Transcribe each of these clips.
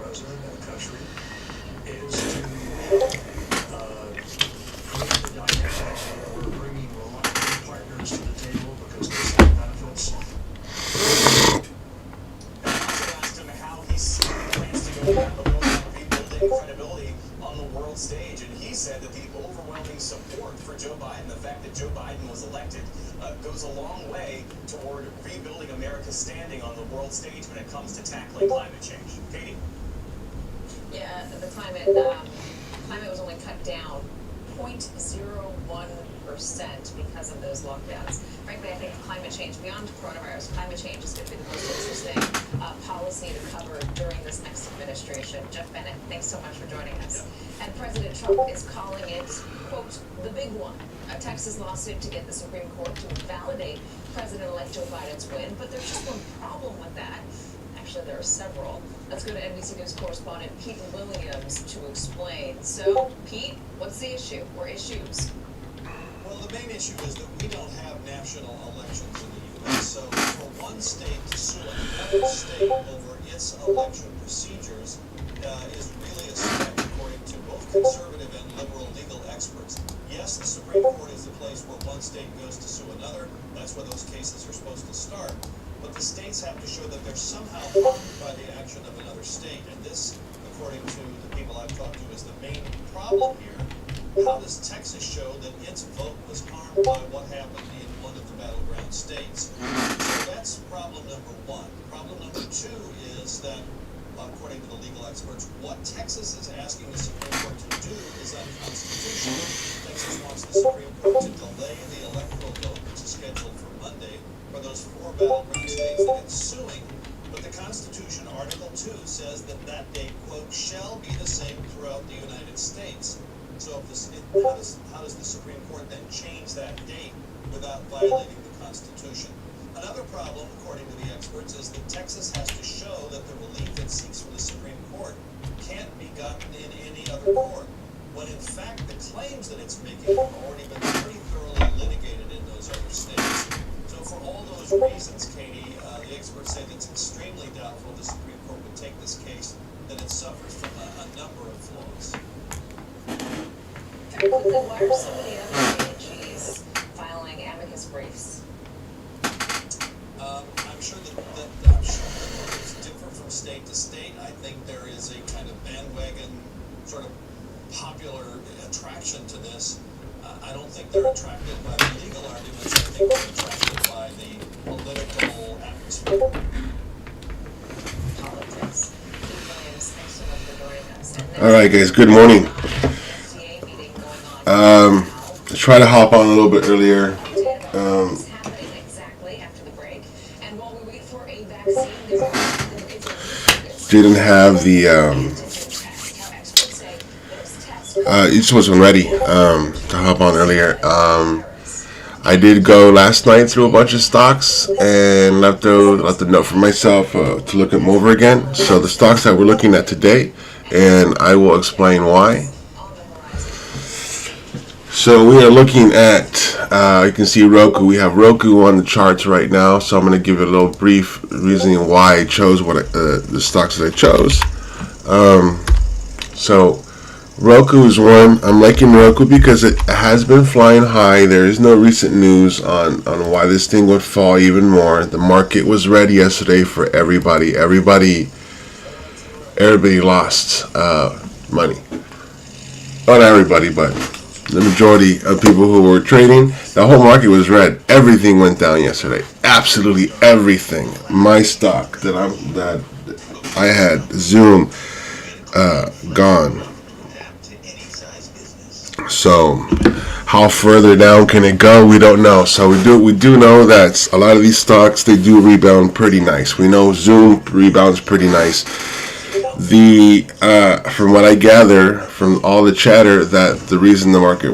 president and the country is to help create the dynamic where we're bringing reliable partners to the table because they see the benefits. I also asked him how he plans to go about rebuilding credibility on the world stage, and he said that the overwhelming support for Joe Biden, the fact that Joe Biden was elected, goes a long way toward rebuilding America's standing on the world stage when it comes to tackling climate change. Katie? Yeah, the climate was only cut down 0.01% because of those lockdowns. Frankly, I think climate change, beyond coronavirus, climate change is going to be the most interesting policy to cover during this next administration. Jeff Bennett, thanks so much for joining us. And President Trump is calling it, quote, the big one, a Texas lawsuit to get the Supreme Court to validate President-elect Joe Biden's win. But there's just one problem with that. Actually, there are several. Let's go to NBC News correspondent Pete Williams to explain. So, Pete, what's the issue or issues? Well, the main issue is that we don't have national elections in the U.S., so for one state to sue another state over its election procedures is really a step, according to both conservative and liberal legal experts. Yes, the Supreme Court is the place where one state goes to sue another. That's where those cases are supposed to start. But the states have to show that they're somehow harmed by the action of another state. And this, according to the people I've talked to, is the main problem here. How does Texas show that its vote was harmed by what happened in one of the battleground states? So that's problem number one. Problem number two is that, according to the legal experts, what Texas is asking the Supreme Court to do is unconstitutional. Texas wants the Supreme Court to delay the electoral vote, which is scheduled for Monday, for those four battleground states that it's suing. But the Constitution, Article 2, says that that date, quote, shall be the same throughout the United States. So how does the Supreme Court then change that date without violating the Constitution? Another problem, according to the experts, is that Texas has to show that the relief it seeks from the Supreme Court can't be gotten in any other court, when in fact the claims that it's making have already been pretty thoroughly litigated in those other states. So for all those reasons, Katie, the experts say that it's extremely doubtful the Supreme Court would take this case, that it suffers from a number of flaws. Very quickly, why are so many other AGs filing amicus briefs? I'm sure that it's different from state to state. I think there is a kind of bandwagon, sort of popular attraction to this. I don't think they're attracted by the legal arguments. I think they're attracted by the political atmosphere. Politics. Pete Williams, thanks so much for joining us. All right, guys. Good morning. FDA meeting going on. I tried to hop on a little bit earlier. What's happening exactly after the break? And while we wait for a vaccine, Didn't have the. It just wasn't ready to hop on earlier. I did go last night through a bunch of stocks and left a note for myself to look at them over again. So the stocks that we're looking at today, and I will explain why. So we are looking at, you can see Roku. We have Roku on the charts right now. So I'm going to give you a little brief reasoning why I chose the stocks that I chose. So Roku is one. I'm liking Roku because it has been flying high. There is no recent news on why this thing would fall even more. The market was red yesterday for everybody. Everybody lost money. Not everybody, but the majority of people who were trading. The whole market was red. Everything went down yesterday. Absolutely everything. My stock that I had, Zoom, gone. So how further down can it go? We don't know. So we do know that a lot of these stocks, they do rebound pretty nice. We know Zoom rebounds pretty nice. From what I gather from all the chatter, that the reason the market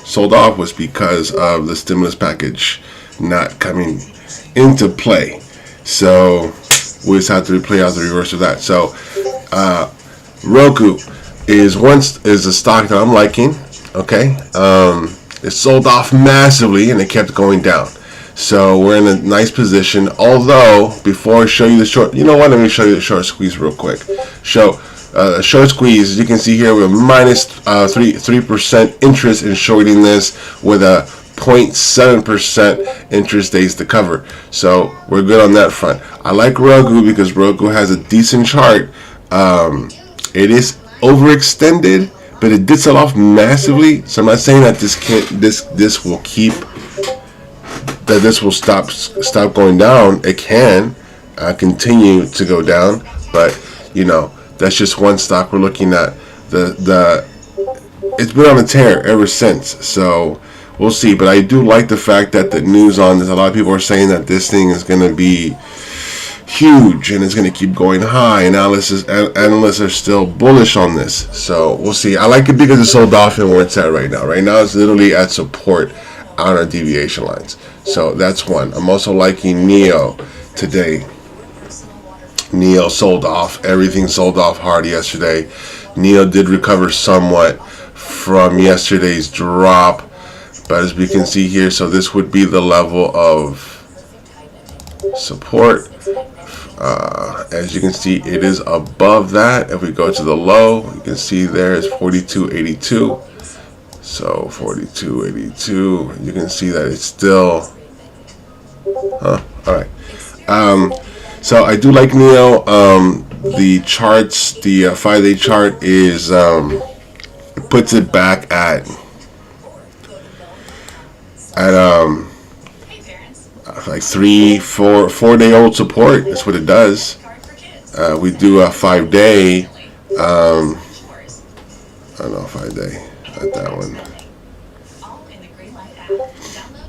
sold off was because of the stimulus package not coming into play. So we just have to play out the reverse of that. So Roku is a stock that I'm liking. Okay, it sold off massively and it kept going down. So we're in a nice position. Although, before I show you the short, you know what? Let me show you the short squeeze real quick. Short squeeze. As you can see here, we have minus 3% interest in shorting this with a 0.7% interest days to cover. So we're good on that front. I like Roku because Roku has a decent chart. It is overextended, but it did sell off massively. So I'm not saying that this will keep, that this will stop going down. It can continue to go down, but you know, that's just one stock we're looking at. It's been on a tear ever since, so we'll see. But I do like the fact that the news on this, a lot of people are saying that this thing is going to be huge and it's going to keep going high, and analysts are still bullish on this. So we'll see. I like it because it's sold off and where it's at right now. Right now it's literally at support on our deviation lines. So that's one. I'm also liking NEO today. NEO sold off. Everything sold off hard yesterday. NEO did recover somewhat from yesterday's drop, but as we can see here, so this would be the level of support. As you can see, it is above that. If we go to the low, you can see there is 42.82. So 42.82. You can see that it's still. All right. So I do like NEO. The charts, the 5-day chart is it puts it back at like 4-day-old support. That's what it does. We do a 5-day. I don't know, 5-day. Not that one.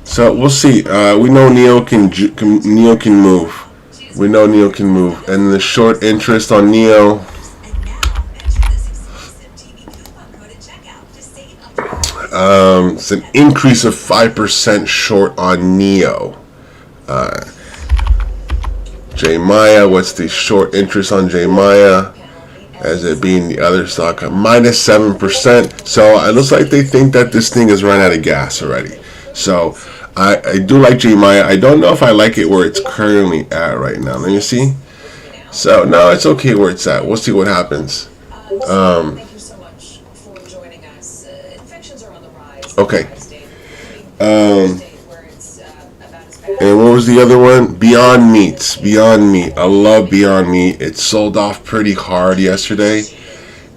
So we'll see. We know NEO can move. We know NEO can move, and the short interest on NEO. It's an increase of 5% short on NEO. J-Maya, what's the short interest on J-Maya? As it being the other stock, minus 7%. So it looks like they think that this thing has run out of gas already. So I do like J-Maya. I don't know if I like it where it's currently at right now. Let me see. So no, it's okay where it's at. We'll see what happens. Thank you so much for joining us. Infections are on the rise. Okay. And what was the other one? Beyond Meats. Beyond Meat. I love Beyond Meat. It sold off pretty hard yesterday,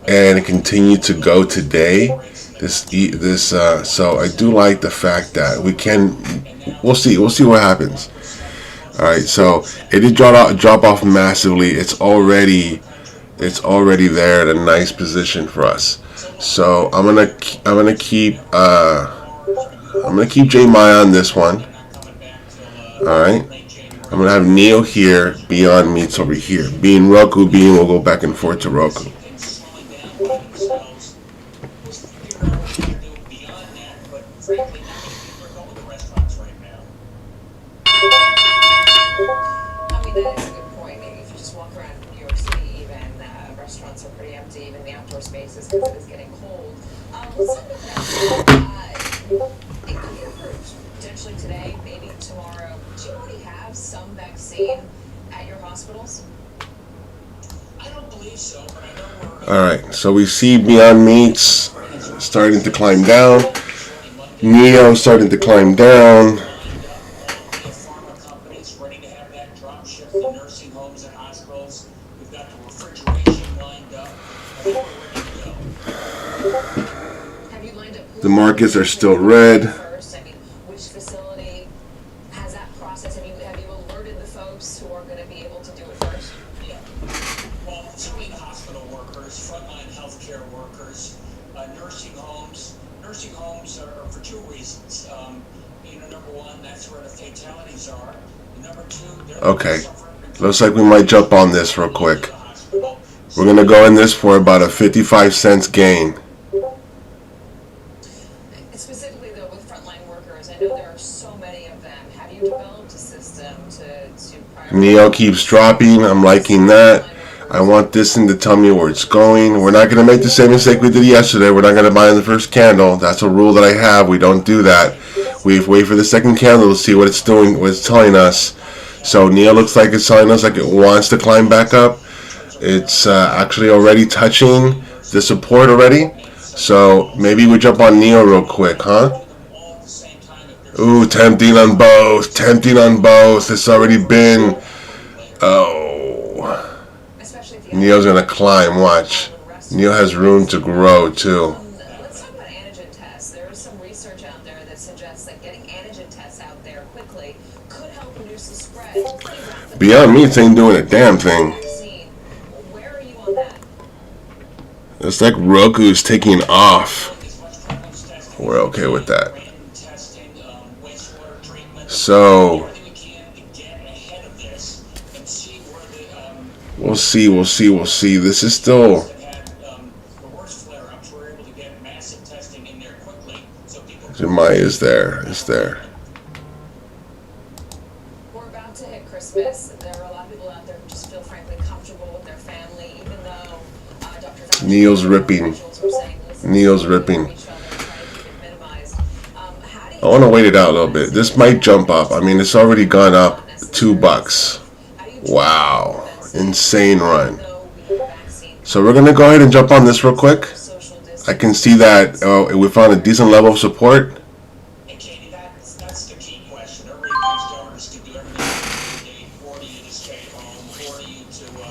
and it continued to go today. So I do like the fact that we can. We'll see what happens. All right. So it did drop off massively. It's already there at a nice position for us. So I'm gonna keep J-Maya on this one. Alright, I'm gonna have NEO here, Beyond Meats over here. Being Roku, we'll go back and forth to Roku. I mean, that is a good point. Maybe if you just walk around New York City, even restaurants are pretty empty, even the outdoor spaces, because it is getting cold. Let's talk about that. It could be approved potentially today, maybe tomorrow. Do you already have some vaccine at your hospitals? I don't believe so, but I know we're. All right, so we see Beyond Meats starting to climb down. NEO starting to climb down. Pharma companies ready to have that drop ship to nursing homes and hospitals. We've got the refrigeration lined up. I think we're ready to go. Have you lined up? The markets are still red. First, I mean, which facility has that process? Have you alerted the folks who are going to be able to do it first? Yeah. Well, certainly the hospital workers, frontline healthcare workers, nursing homes. Nursing homes are for two reasons. Number one, that's where the fatalities are. And number two, Okay, looks like we might jump on this real quick. We're gonna go in this for about a 55 cents gain. Specifically, though, with frontline workers, I know there are so many of them. Have you developed a system to prioritize? NEO keeps dropping. I'm liking that. I want this thing to tell me where it's going. We're not going to make the same mistake we did yesterday. We're not going to buy in the first candle. That's a rule that I have. We don't do that. We wait for the second candle to see what it's doing, what it's telling us. So Neo looks like it's telling us like it wants to climb back up. It's actually already touching the support already. So maybe we jump on Neo real quick, huh? Ooh, tempting on both. Tempting on both. It's already been. Oh. Neo's gonna climb. Watch. Neo has room to grow too. Let's talk about antigen tests. There is some research out there that suggests that getting antigen tests out there quickly could help reduce the spread. Beyond me, it's ain't doing a damn thing. Where are you on that? It's like Roku's taking off. We're okay with that. So we'll see. This is still. Jemai is there. We're about to hit Christmas. There are a lot of people out there who just feel frankly comfortable with their family, even though Dr. Neil's ripping. I want to wait it out a little bit. This might jump up. I mean, it's already gone up $2. Wow. Insane run. So we're going to go ahead and jump on this real quick. I can see that we found a decent level of support.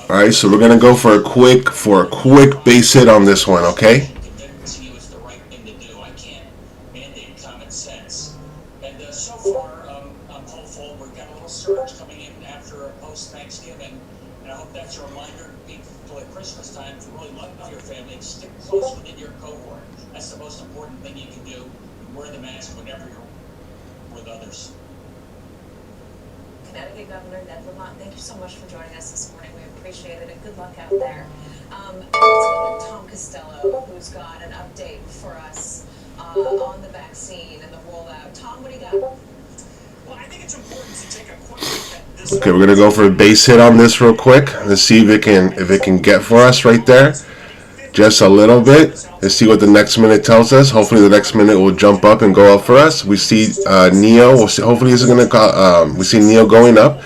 Alright, so we're going to go for a quick base hit on this one, okay? Thanksgiving, and I hope that's a reminder people at Christmas time to really love your family and stick close within your cohort. That's the most important thing you can do. Wear the mask whenever you're with others. Connecticut Governor Ned Lamont, thank you so much for joining us this morning. We appreciate it, and good luck out there. Let's go to Tom Costello, who's got an update for us on the vaccine and the rollout. Tom, what do you got? Well, I think it's important to take a quick look at this. Okay, we're gonna go for a base hit on this real quick. Let's see if it can get for us right there, just a little bit. Let's see what the next minute tells us. Hopefully, the next minute will jump up and go up for us. We see Neo. We'll see. Hopefully, this is gonna. We see Neo going up.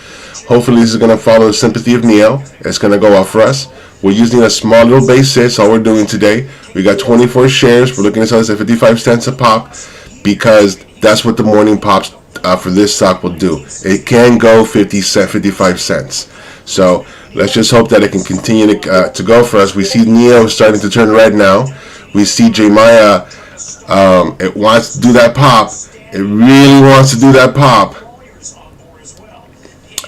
Hopefully, this is gonna follow the sympathy of Neo. It's gonna go up for us. We're using a small little base hit. That's all we're doing today. We got 24 shares. We're looking to sell this at 55 cents a pop because that's what the morning pops for this stock will do. It can go 55 cents. So let's just hope that it can continue to go for us. We see Neo starting to turn red now. We see Jemaya. It wants to do that pop. It really wants to do that pop.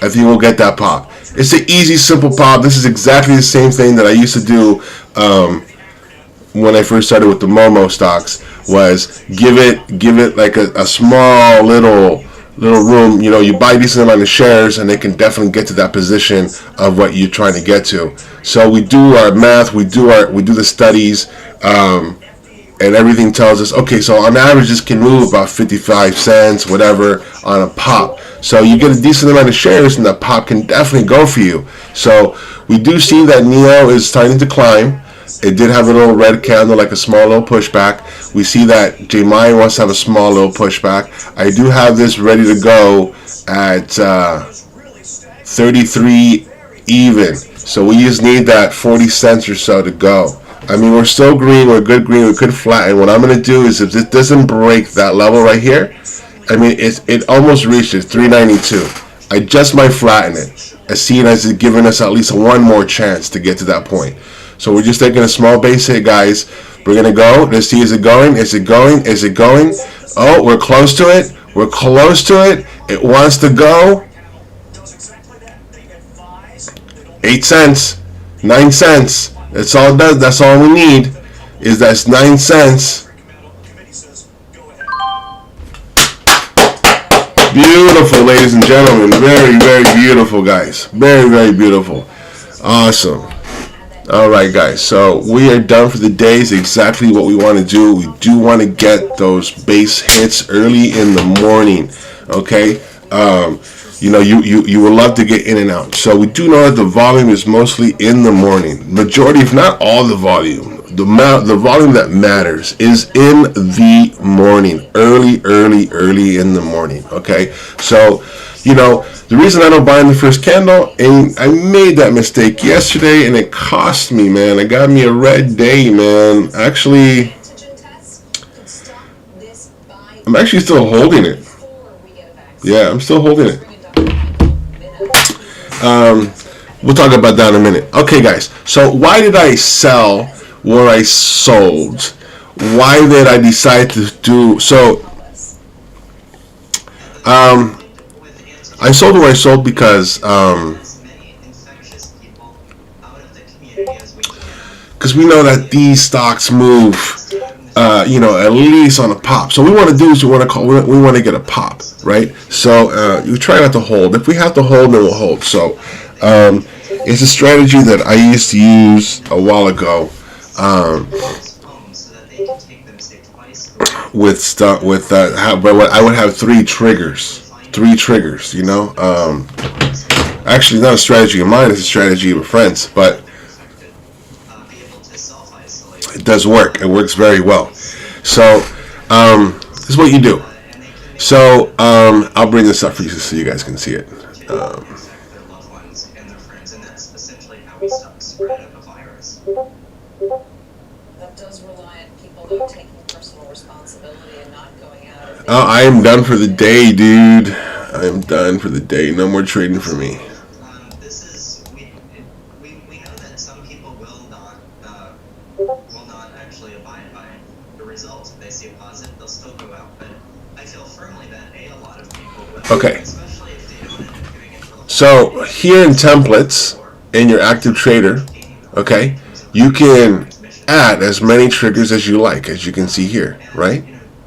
I think we'll get that pop. It's an easy, simple pop. This is exactly the same thing that I used to do when I first started with the Momo stocks. Was give it like a small little room. You know, you buy a decent amount of shares, and they can definitely get to that position of what you're trying to get to. So we do our math, we do the studies, and everything tells us okay. So on average, this can move about 55 cents, whatever, on a pop. So you get a decent amount of shares, and that pop can definitely go for you. So we do see that Neo is starting to climb. It did have a little red candle, like a small little pushback. We see that Jemai wants to have a small little pushback. I do have this ready to go at 33 even. So we just need that 40 cents or so to go. I mean, we're still green. We're good green. We could flatten. What I'm going to do is if it doesn't break that level right here, I mean, it almost reaches 392. I just might flatten it. I see it as it giving us at least one more chance to get to that point. So we're just taking a small base hit, guys. We're going to go. Let's see, is it going? Is it going? Is it going? Oh, we're close to it. We're close to it. It wants to go. 8 cents. 9 cents. That's all it does. That's all we need. Is that's 9 cents. Beautiful, ladies and gentlemen. Very, very beautiful, guys. Very, very beautiful. Awesome. Alright guys, so we are done for the day. It's exactly what we want to do. We do want to get those base hits early in the morning. Okay? You know, you would love to get in and out. So we do know that the volume is mostly in the morning. Majority, if not all the volume, the volume that matters is in the morning, early in the morning. Okay, so the reason I don't buy in the first candle, and I made that mistake yesterday, and it cost me, man. It got me a red day, man. Actually, I'm actually still holding it. Yeah, I'm still holding it. We'll talk about that in a minute. Okay, guys. So why did I sell where I sold? Why did I decide to do so? I sold where I sold because we know that these stocks move, at least on a pop. So what we want to do is we want to get a pop, right? So you try not to hold. If we have to hold, then we'll hold. So it's a strategy that I used to use a while ago I would have three triggers. Actually, not a strategy of mine. It's a strategy of friends, but it does work. It works very well. So this is what you do. So I'll bring this up for you so you guys can see it. That does rely on people not taking personal responsibility and not going out. I am done for the day, dude. I am done for the day. No more trading for me. We know that some people will not actually abide by the results. If they see a positive, they'll still go out. But I feel firmly that a lot of people will. Okay. Especially if they don't end up doing it for the So here in templates, in your active trader, okay, you can add as many triggers as you like, as you can see here, right?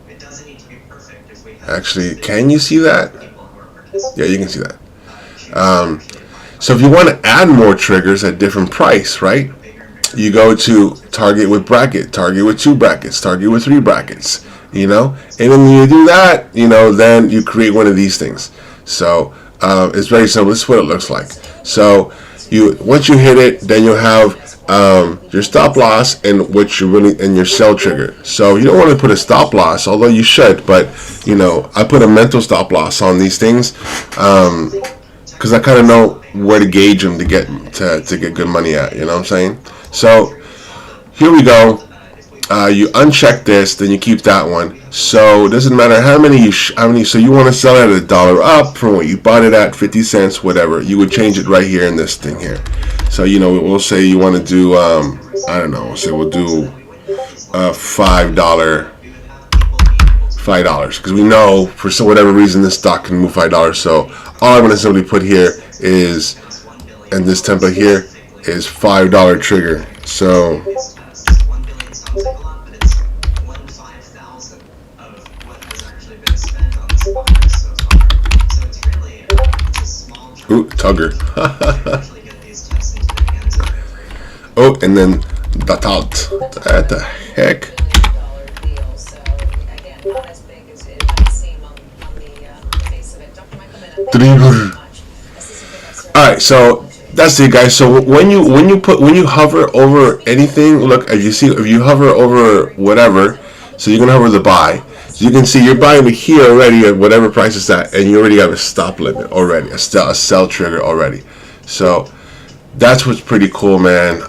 It doesn't need to be perfect if we have Actually, can you see that? people who are participating. Yeah, you can see that. So if you want to add more triggers at different price, right? You go to target with bracket, target with 2 brackets, target with 3 brackets, and then when you do that, then you create one of these things. So it's very simple. This is what it looks like. So once you hit it, then you'll have your stop loss and your sell trigger. So you don't want to put a stop loss, although you should, but I put a mental stop loss on these things because I kind of know where to gauge them to get good money at. You know what I'm saying? So here we go. You uncheck this, then you keep that one. So it doesn't matter how many. So you want to sell it at $1 up from what you bought it at, 50 cents, whatever. You would change it right here in this thing here. So we'll say you want to do I don't know. So we'll do $5 because we know for whatever reason this stock can move $5. So all I'm going to simply put here is, in this template here, is $5 trigger. So 1 billion sounds like a lot, but it's 1/5,000 of what has actually been spent on this virus so far. So it's really it's a small chunk. Ooh, Tugger. To actually get these tests into the hands of every. Oh, and then that out. What the heck? $1 billion deal. So again, not as big as it might seem on the face of it. Dr. Michael Bennett, thank you so much. All right, so that's it, guys. So when you hover over anything, look, as you see, if you hover over whatever, so you're gonna hover the buy. So you can see you're buying it here already at whatever price it's at, and you already have a stop limit already, a sell trigger already. So that's what's pretty cool, man,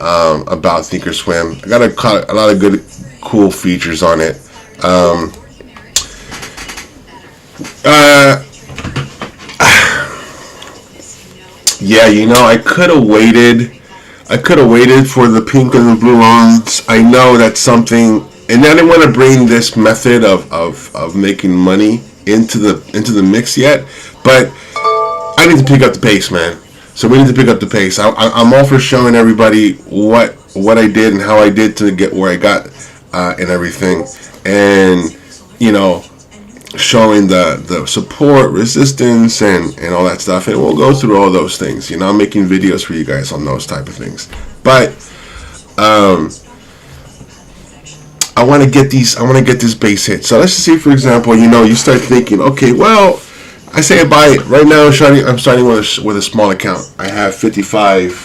about Thinkorswim. I got a lot of good, cool features on it. Yeah, I could have waited. For the pink and the blue ones. I know that's something, and I didn't want to bring this method of making money into the mix yet. But I need to pick up the pace, man. So we need to pick up the pace. I'm all for showing everybody what I did and how I did to get where I got and everything, and showing the support, resistance, and all that stuff, and we'll go through all those things. I'm making videos for you guys on those type of things, but I want to get this base hit. So let's just say, for example, you start thinking, okay, well, I say I buy it right now. I'm starting with a small account. I have 55.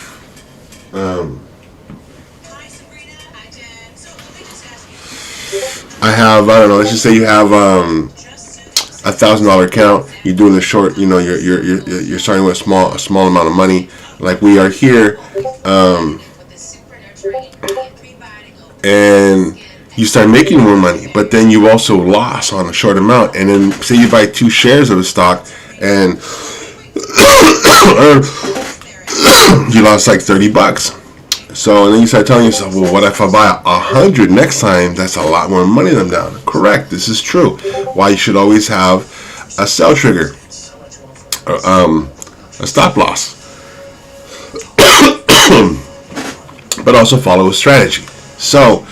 I have, I don't know, let's just say you have $1,000 account. You're doing the short, you know, you're starting with a small amount of money, like we are here, and you start making more money, but then you also lost on a short amount, and then say you buy 2 shares of a stock and you lost like $30. So and then you start telling yourself, well, what if I buy 100 next time? That's a lot more money than I'm down. Correct, this is true. Why you should always have a sell trigger, a stop loss, but also follow a strategy. So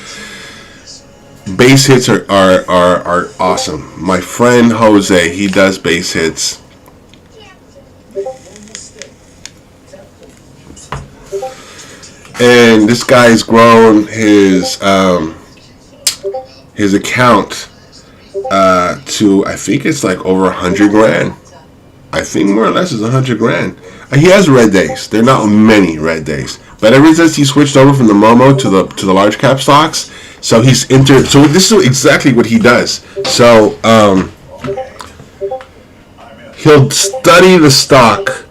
base hits are awesome. My friend Jose, he does base hits. And this guy's grown his account to, I think it's like over 100 grand. I think more or less is 100 grand. He has red days. They're not many red days, but ever since he switched over from the Momo to the large cap stocks, so he's entered. So this is exactly what he does. So he'll study the stock,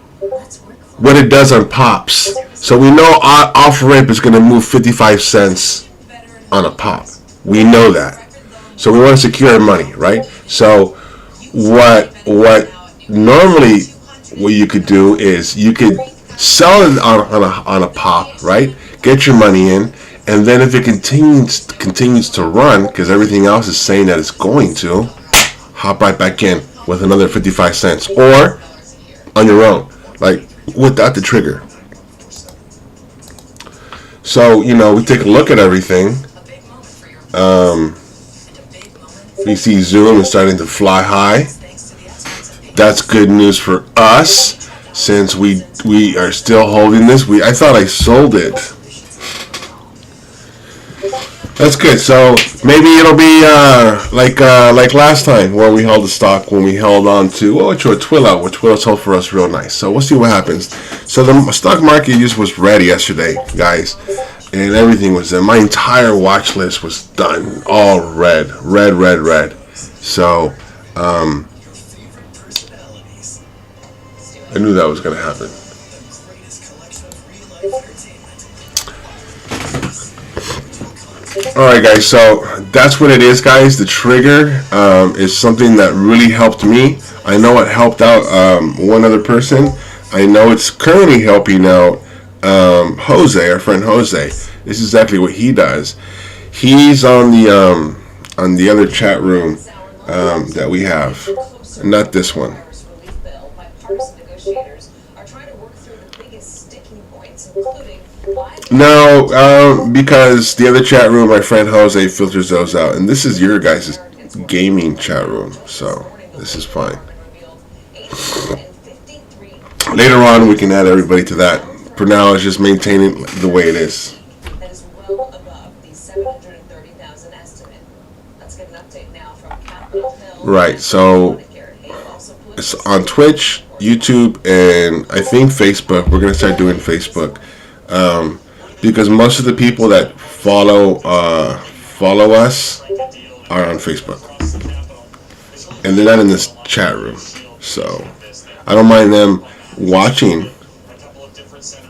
what it does on pops. So we know off rip is going to move 55 cents on a pop. We know that. So we want to secure our money, right? So what normally what you could do is you could sell it on a pop, right? Get your money in, and then if it continues to run, because everything else is saying that it's going to, hop right back in with another 55 cents, or on your own, like without the trigger. So, you know, we take a look at everything. We see Zoom is starting to fly high. That's good news for us, since we are still holding this. I thought I sold it. That's good. So maybe it'll be like last time where we held the stock, when we held on to Twilio, which Twilio sold for us real nice. So we'll see what happens. So the stock market just was red yesterday, guys, and everything was there. My entire watch list was done, all red. So I knew that was going to happen. Alright guys, so that's what it is, guys. The trigger is something that really helped me. I know it helped out one other person. I know it's currently helping out Jose, our friend Jose. This is exactly what he does. He's on the other chat room that we have, not this one. No, because the other chat room, my friend Jose filters those out, and this is your guys' gaming chat room, so this is fine. Later on, we can add everybody to that. For now, it's just maintaining the way it is. That is well above the 730,000 estimate. Let's get an update now from Capitol Hill. Right, so it's on Twitch, YouTube, and I think Facebook. We're going to start doing Facebook. Because most of the people that follow us are on Facebook, and they're not in this chat room, so I don't mind them watching.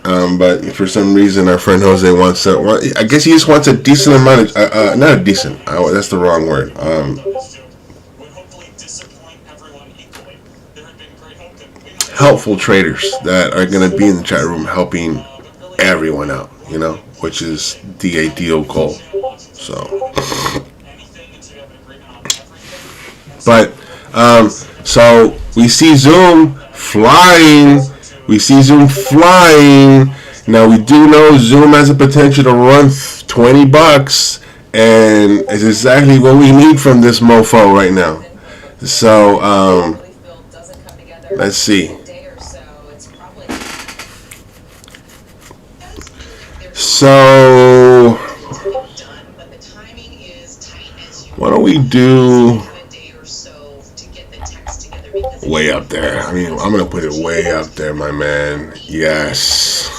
But for some reason, our friend Jose wants I guess he just wants a decent amount of, not a decent, that's the wrong word. Helpful traders that are going to be in the chat room helping everyone out, you know, which is the ideal goal. So, but so we see Zoom flying. Now we do know Zoom has a potential to run $20, and it's exactly what we need from this mofo right now. So let's see. So why don't we do way up there? I mean, I'm gonna put it way up there, my man. Yes.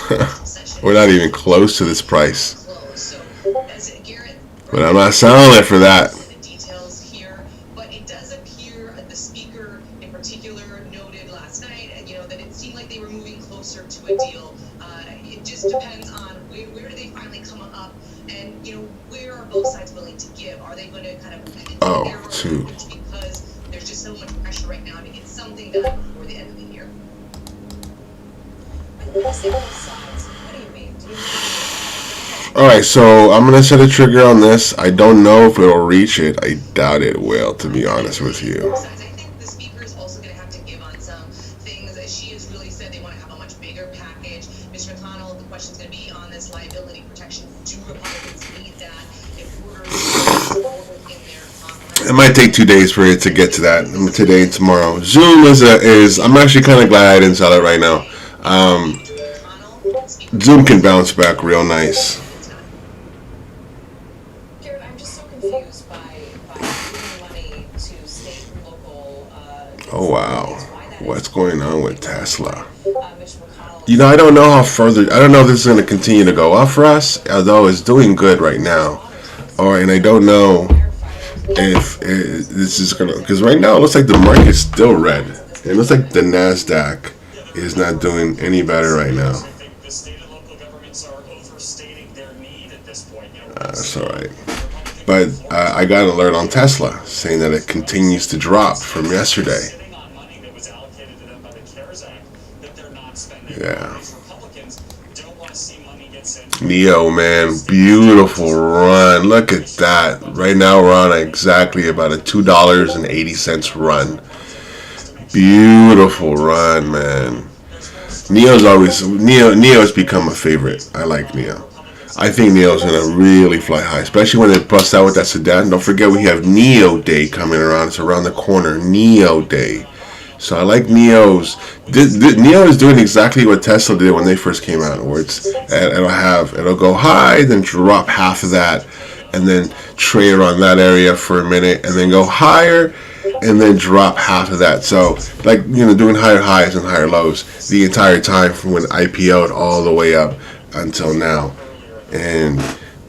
We're not even close to this price. But I'm not selling it for that. The details here, but it does appear the speaker in particular noted last night, that it seemed like they were moving closer to a deal. It just depends on where do they finally come up, and where are both sides willing to give? Are they going to kind of two. Because there's just so much pressure right now to get something done before the end of the year. When you say both sides, what do you mean? Do you mean Alright, so I'm gonna set a trigger on this. I don't know if it'll reach it. I doubt it will, to be honest with you. I think the speaker is also going to have to give on some things. She has really said they want to have a much bigger package. Mr. McConnell, the question is going to be on this liability protection. Do Republicans need that? If voters in their Congress. It might take 2 days for it to get to that. Today and tomorrow. Zoom is I'm actually kind of glad I didn't sell it right now. Zoom can bounce back real nice. I'm just so confused by giving money to state and local. Oh wow, what's going on with Tesla? Mitch McConnell. I don't know how further. I don't know if this is going to continue to go up for us, although it's doing good right now. And I don't know if this is gonna, because right now it looks like the market's still red. It looks like the Nasdaq is not doing any better right now. I think the state and local governments are overstating their need at this point. That's all right. But I got an alert on Tesla saying that it continues to drop from yesterday. Sitting on money that was allocated to them by the CARES Act that they're not spending. Yeah. Republicans don't want to see money get sent. Neo, man, beautiful run. Look at that. Right now we're on exactly about a $2.80 run. Beautiful run, man. Neo's become a favorite. I like Neo. I think Neo's gonna really fly high, especially when they bust out with that sedan. Don't forget we have Neo Day coming around. It's around the corner. Neo Day. So I like Neo's. Neo is doing exactly what Tesla did when they first came out, where it'll go high, then drop half of that, and then trade around that area for a minute, and then go higher, and then drop half of that. So like doing higher highs and higher lows the entire time from when IPO'd all the way up until now. And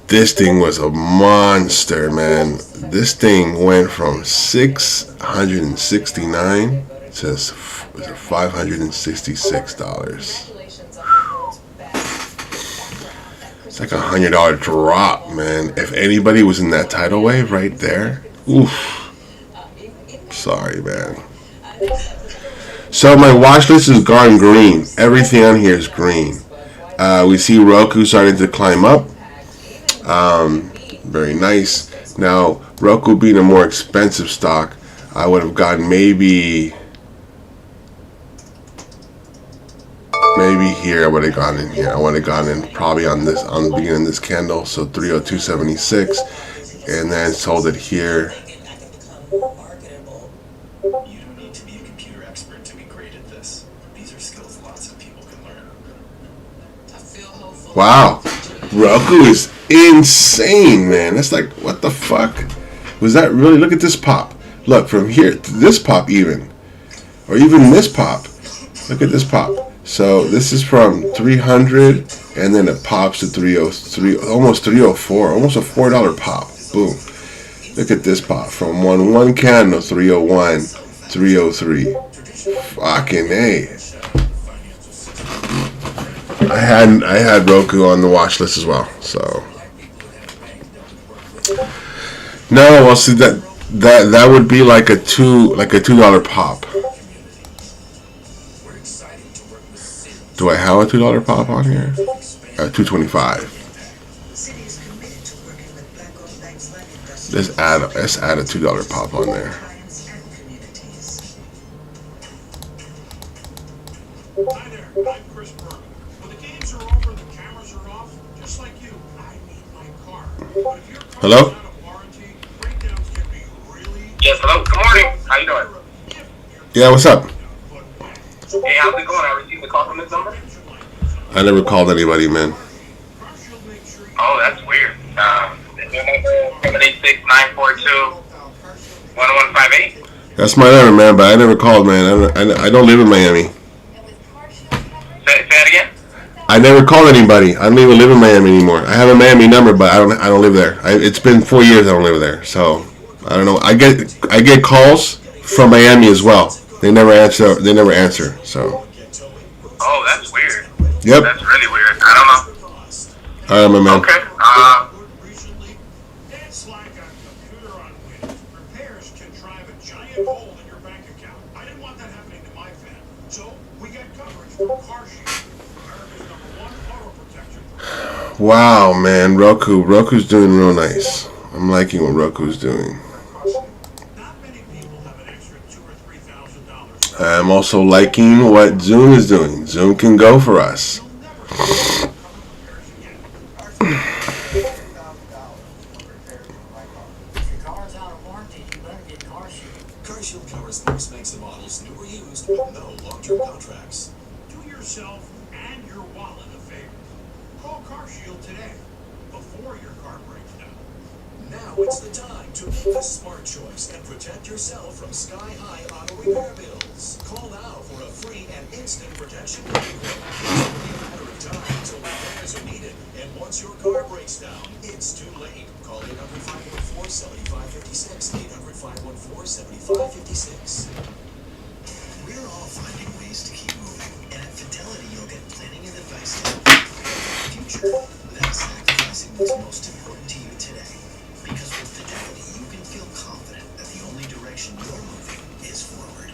this thing was a monster, man. This thing went from 669 to $566. It's like $100 drop, man. If anybody was in that tidal wave right there, oof. Sorry, man. So my watch list is gone green. Everything on here is green. We see Roku starting to climb up. Very nice. Now, Roku being a more expensive stock, I would have gotten maybe here. I would have gone in here. I would have gone in probably on the beginning of this candle, so 302.76, and then sold it here. You don't need to be a computer expert to be great at this. These are skills lots of people can learn. Wow, Roku is insane, man. That's like, what the fuck? Was that really? Look at this pop. Look, from here to this pop even. Or even this pop. Look at this pop. So this is from 300 and then it pops to 303, almost 304, almost a $4 pop. Boom. Look at this pop from one candle, 301, 303. Fucking A. I had Roku on the watch list as well. So no, well, see that would be like a $2 pop. Do I have a $2 pop on here? $2.25. Let's add a $2 pop on there. Hi there, I'm Chris Berman. When the games are over and the cameras are off, just like you, I need my car. But if your car Hello? is out of warranty, breakdowns can be really... Yes, hello. Good morning. How you doing? Yeah, what's up? Hey, how's it going? I received a call from this number. I never called anybody, man. Oh, that's weird. Is your number 786-942-1158? That's my number, man, but I never called, man. I don't live in Miami. Say it again? I never called anybody. I don't even live in Miami anymore. I have a Miami number, but I don't live there. It's been 4 years I don't live there. So I don't know. I get calls from Miami as well. They never answer. So. Oh, that's weird. Yep. That's really weird. I don't know. All right, my man. Okay. Recently, Dad Slack got a computer on Windows. Repairs can drive a giant hole in your bank account. I didn't want that happening to my fan, so we got coverage from CarShield, America's #1 auto protection program. Wow, man. Roku's doing real nice. I'm liking what Roku's doing. Not many people have an extra $2,000 or $3,000. I'm also liking what Zoom is doing. Zoom can go for us. CarShield covers most makes and models, new or used, with no long-term contracts. Do yourself and your wallet a favor. Call CarShield today, before your car breaks down. Now it's the time to make the smart choice and protect yourself from sky-high auto repair bills. Call now for a free and instant protection plan. It's only a matter of time until repairs are needed, and once your car breaks down, it's too late. Call 800-514-7556, 800-514-7556. We're all finding ways to keep moving, and at Fidelity you'll get planning and advice to help you prepare for the future without sacrificing what's most important to you today. Because with Fidelity, you can feel confident that the only direction you're moving is forward.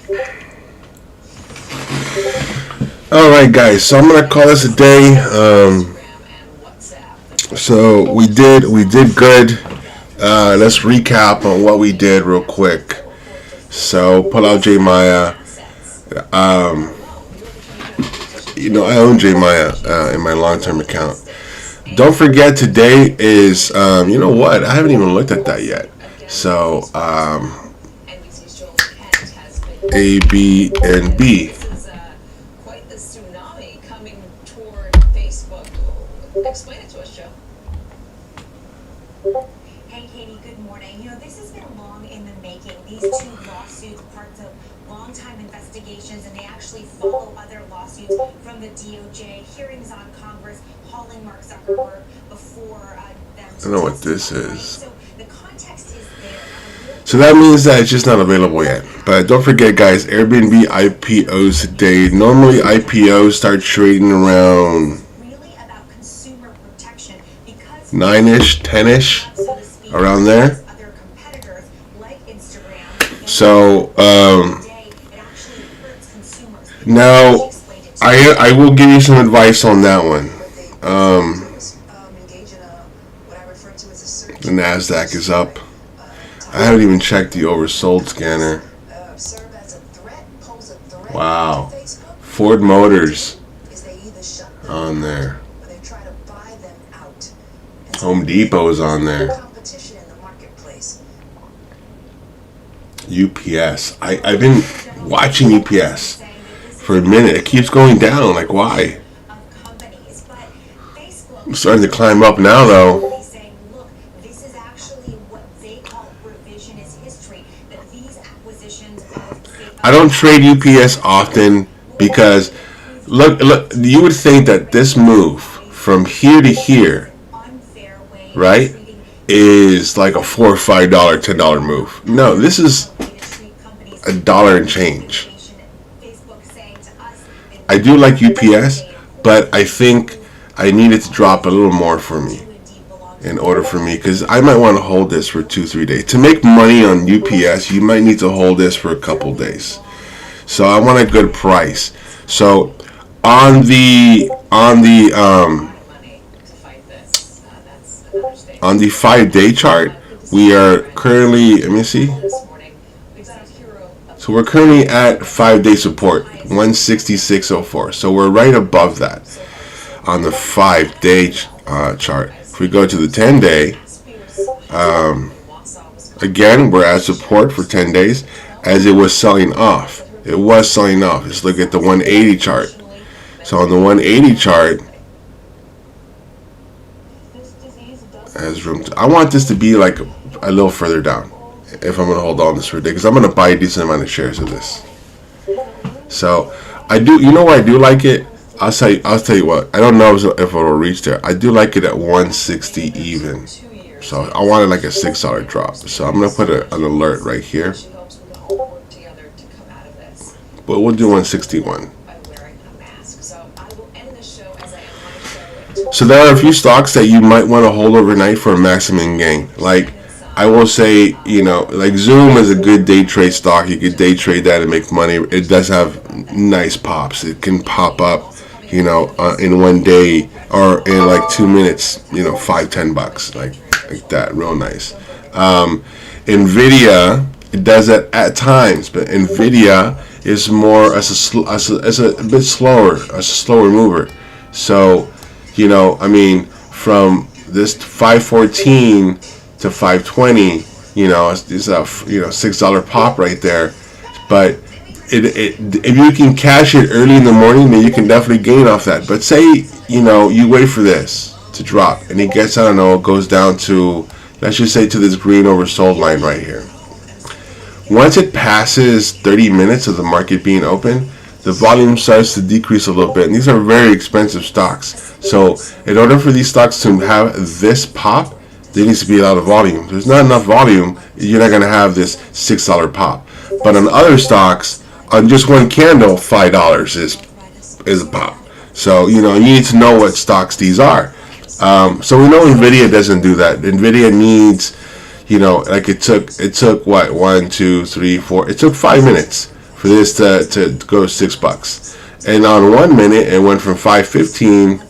All right, guys. So I'm gonna call this a day. So we did good. Let's recap on what we did real quick. So pull out J Maya. I own J Maya in my long-term account. Don't forget today is you know what? I haven't even looked at that yet. So A, B, and B. This is quite the tsunami coming toward Facebook. Explain it to us, Joe. Hey, Katie, good morning. This has been long in the making. These two lawsuits, parts of long-time investigations, and they actually follow other lawsuits from the DOJ, hearings on Congress, hauling Mark Zuckerberg before them. I don't know what this is. So the context is there. So that means that it's just not available yet. But don't forget, guys, Airbnb IPOs today. Normally IPOs start trading around Really about consumer protection because 9-ish, 10-ish, so to speak, around there. other competitors like Instagram. So Today, it actually hurts consumers. now I will give you some advice on that one. The NASDAQ is up. I haven't even checked the oversold scanner. Wow. Ford Motors on there. Home Depot is on there. UPS. I've been watching UPS for a minute. It keeps going down. Like, why? I'm starting to climb up now, though. I don't trade UPS often because, look, you would think that this move from here to here, right, is like a $4 or $5, $10 move. No, this is $1 and change. I do like UPS, but I think I need it to drop a little more for me in order for me, because I might want to hold this for 2-3 days. To make money on UPS, you might need to hold this for a couple days. So I want a good price. So on the 5-day chart, we are currently, let me see. So we're currently at 5-day support, 166.04. So we're right above that on the 5-day chart. If we go to the 10-day, again, we're at support for 10 days as it was selling off. It was selling off. Let's look at the 180 chart. So on the 180 chart, has room I want this to be like a little further down if I'm going to hold on this for a day, because I'm going to buy a decent amount of shares of this. So I do, you know why I do like it? I'll tell you what. I don't know if it'll reach there. I do like it at 160 even. So I wanted like a $6 drop. So I'm gonna put an alert right here. She hopes we can all work together to come out of this But we'll do 161. by wearing a mask. So I will end the show as I end my show. So there are a few stocks that you might want to hold overnight for a maximum gain. Like I will say, you know, like Zoom is a good day trade stock. You could day trade that and make money. It does have nice pops. It can pop up, you know, in one day or in like 2 minutes, you know, $5-10, like that, real nice. Nvidia, it does that at times, but Nvidia is more as a bit slower, a slower mover. So, you know, I mean, from this 514 to 520, you know, it's a $6 pop right there. But if you can cash it early in the morning, then you can definitely gain off that. But say, you know, you wait for this to drop and it gets, I don't know, it goes down to, let's just say, to this green oversold line right here. Once it passes 30 minutes of the market being open, the volume starts to decrease a little bit. And these are very expensive stocks. So in order for these stocks to have this pop, there needs to be a lot of volume. If there's not enough volume, you're not going to have this $6 pop. But on other stocks, on just one candle, $5 is a pop. So, you know, you need to know what stocks these are. So we know Nvidia doesn't do that. Nvidia needs, you know, like it took what, 1, 2, 3, 4. It took 5 minutes for this to go $6. And on 1 minute, it went from 515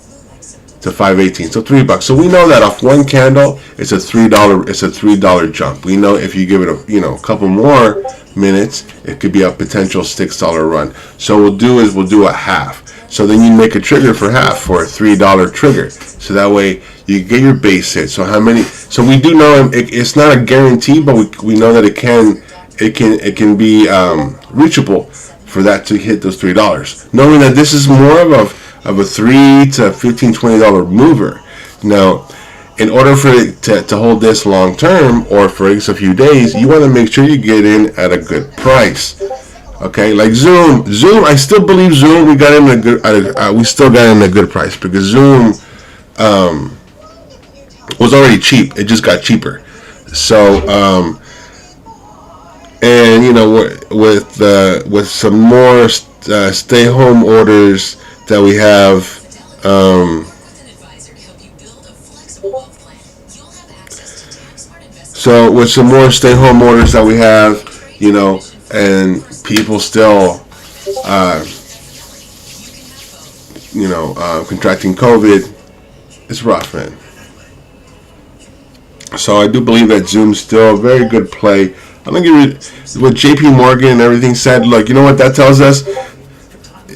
to 518, so $3. So we know that off one candle, it's a $3 jump. We know if you give it a couple more minutes, it could be a potential $6 run. So we'll do a half. So then you make a trigger for half for a $3 trigger. So that way you get your base hit. So how many? So we do know it's not a guarantee, but we know that it can be reachable for that to hit those $3. Knowing that this is more of a $3 to $15-$20 mover. Now, in order for it to hold this long term or for a few days, you want to make sure you get in at a good price. Okay, like Zoom, I still believe Zoom. We got in we still got in a good price because Zoom was already cheap. It just got cheaper. So, and you know, with some more stay-home orders that we have, so with some more stay-home orders that we have, you know, and people still, contracting COVID, it's rough, man. So I do believe that Zoom's still a very good play. I'm gonna give it what JP Morgan and everything said. Look, you know what that tells us?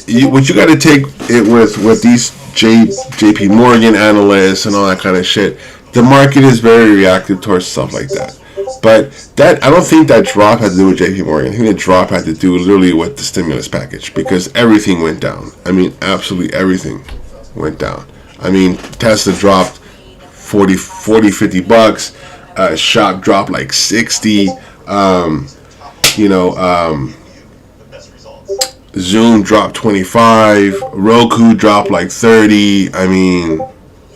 What you got to take it with these JP Morgan analysts and all that kind of shit. The market is very reactive towards stuff like that. But that, I don't think that drop had to do with JP Morgan. I think the drop had to do literally with the stimulus package because everything went down. I mean, absolutely everything went down. I mean, Tesla dropped 40, 50 bucks. Shop dropped like 60. Zoom dropped 25. Roku dropped like 30. I mean,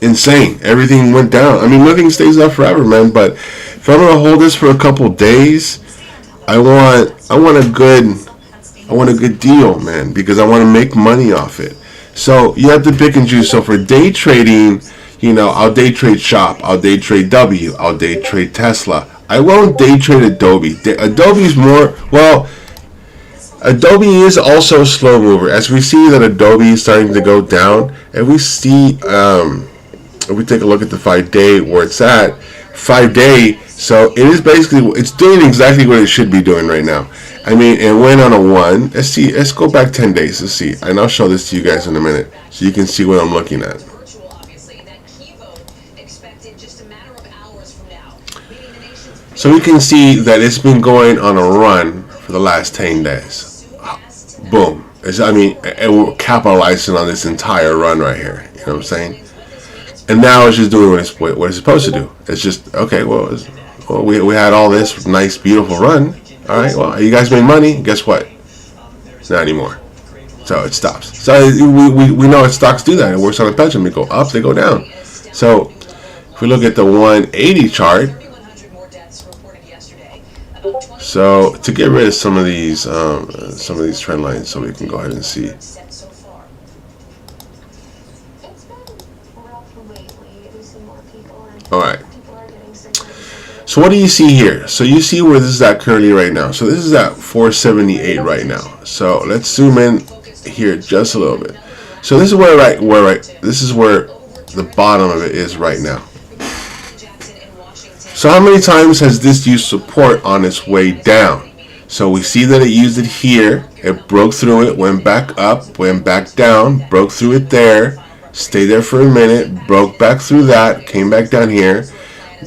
insane. Everything went down. I mean, nothing stays up forever, man. But if I'm gonna hold this for a couple days, I want a good deal, man, because I want to make money off it. So you have to pick and choose. So for day trading, you know, I'll day trade Shop, I'll day trade W, I'll day trade Tesla. I won't day trade Adobe. Adobe's more, well, Adobe is also a slow mover. As we see that Adobe is starting to go down, and we see, if we take a look at the 5-day where it's at, 5-day, so it is basically, it's doing exactly what it should be doing right now. I mean, it went on a 1. Let's see, let's go back 10 days to see, and I'll show this to you guys in a minute, so you can see what I'm looking at. So we can see that it's been going on a run for the last 10 days. Boom. We're capitalizing on this entire run right here. You know what I'm saying? And now it's just doing what it's supposed to do. It's just, okay, well, we had all this nice, beautiful run. All right, well, you guys made money. Guess what? Not anymore. So it stops. So we know stocks do that. It works on a pendulum. They go up, they go down. So if we look at the 180 chart, so to get rid of some of these trend lines, so we can go ahead and see. All right. So what do you see here? So you see where this is at currently right now. So this is at 478 right now. So let's zoom in here just a little bit. So this is this is where the bottom of it is right now. So how many times has this used support on its way down? So we see that it used it here. It broke through it, went back up, went back down, broke through it there, stayed there for a minute, broke back through that, came back down here,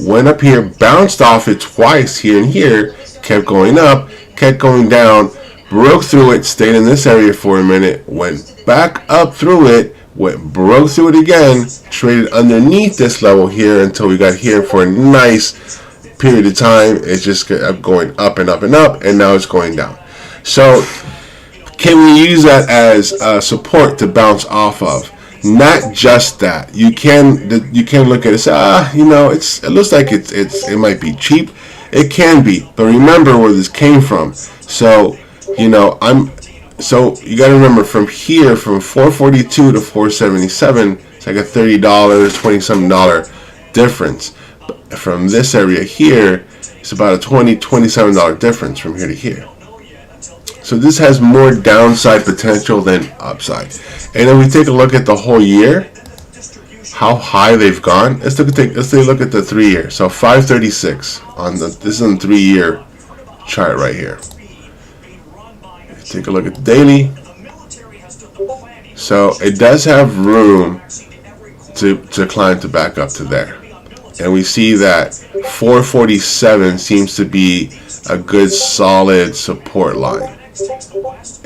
went up here, bounced off it twice here and here, kept going up, kept going down, broke through it, stayed in this area for a minute, went back up through it, broke through it again, traded underneath this level here until we got here for a nice period of time. It's just kept going up and up and up, and now it's going down. So can we use that as support to bounce off of? Not just that. You can look at it and say, you know, it looks like it might be cheap. It can be, but remember where this came from. So you know, so you got to remember from here, from 442 to 477, it's like a $30, $20-something difference. From this area here, it's about a $27 difference from here to here. So this has more downside potential than upside. And then we take a look at the whole year, how high they've gone. Let's take a look at the 3 year. So 536 on this is on the 3 year chart right here. Take a look at the daily. So it does have room to climb to back up to there. And we see that 447 seems to be a good solid support line.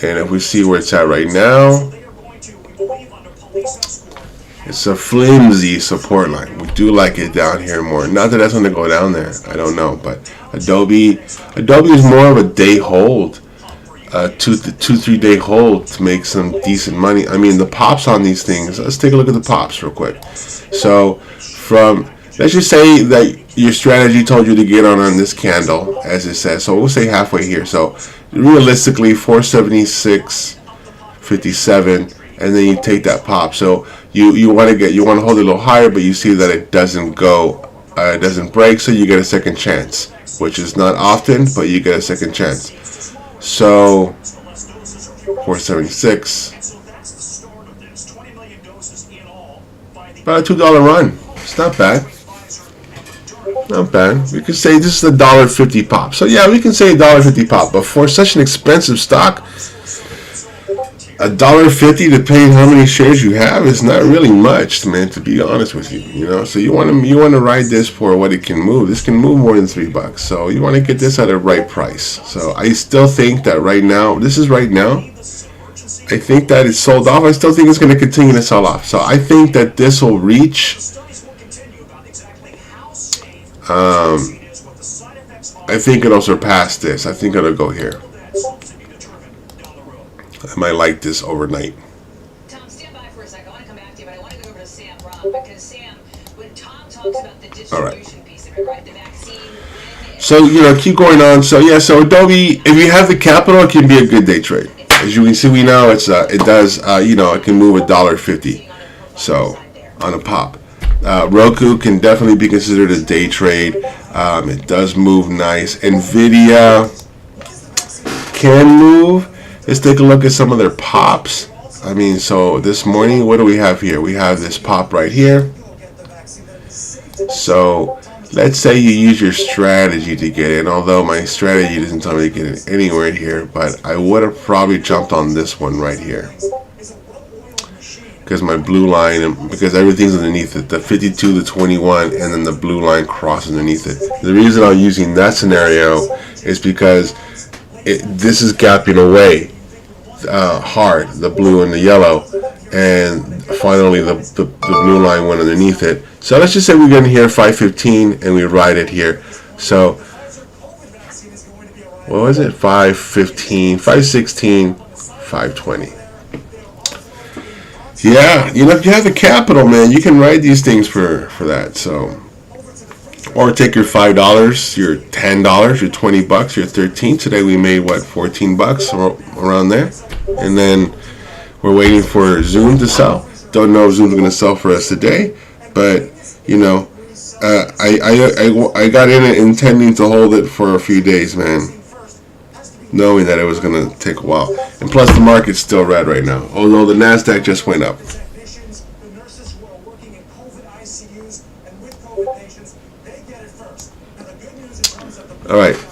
And if we see where it's at right now, it's a flimsy support line. We do like it down here more. Not that that's going to go down there. I don't know. But Adobe is more of a day hold. 2-3 day hold to make some decent money. I mean, the pops on these things, let's take a look at the pops real quick. So let's just say that your strategy told you to get on this candle, as it says. So we'll say halfway here. So realistically 476.57, and then you take that pop. So you want to hold it a little higher, but you see that it doesn't break, so you get a second chance, which is not often, but you get a second chance. So 476, about a $2 run. It's not bad. Not bad. We could say this is a $1.50 pop. So yeah, we can say a $1.50 pop. But for such an expensive stock, $1.50, depending how many shares you have, is not really much, man. To be honest with you, you know. So you want to ride this for what it can move. This can move more than $3. So you want to get this at a right price. So I still think that right now, I think that it's sold off. I still think it's going to continue to sell off. So I think that this will reach. I think it'll surpass this. I think it'll go here. I might like this overnight. Tom, stand by for a second. I want to come back to you, but I want to go over to Sam Brown, because Sam, when Tom talks about the distribution piece of it, right, the vaccine. So, you know, keep going on. So yeah, so Adobe, if you have the capital, it can be a good day trade. As you can see, we know it does. You know, it can move $1.50. So on a pop. Roku can definitely be considered a day trade. It does move nice. Nvidia can move. Let's take a look at some of their pops. I mean, so this morning, what do we have here? We have this pop right here. So let's say you use your strategy to get in, although my strategy doesn't tell me to get it anywhere here, but I would have probably jumped on this one right here. Because my blue line, because everything's underneath it, the 52, the 21, and then the blue line crosses underneath it. The reason I'm using that scenario is because this is gapping away hard, the blue and the yellow, and finally the blue line went underneath it. So let's just say we get in here 515 and we ride it here. So what was it? 515, 516, 520. Yeah, you know, if you have the capital, man, you can ride these things for that. So, or take your $5, your $10, your $20, your 13. Today we made what, $14 or around there, and then we're waiting for Zoom to sell. Don't know if Zoom's going to sell for us today, but you know, I got in it intending to hold it for a few days, man, knowing that it was going to take a while. And plus, the market's still red right now, although the Nasdaq just went up. Technicians, the nurses who are working in COVID ICUs and with COVID patients, they get it first. Now, the good news in terms of the All right. is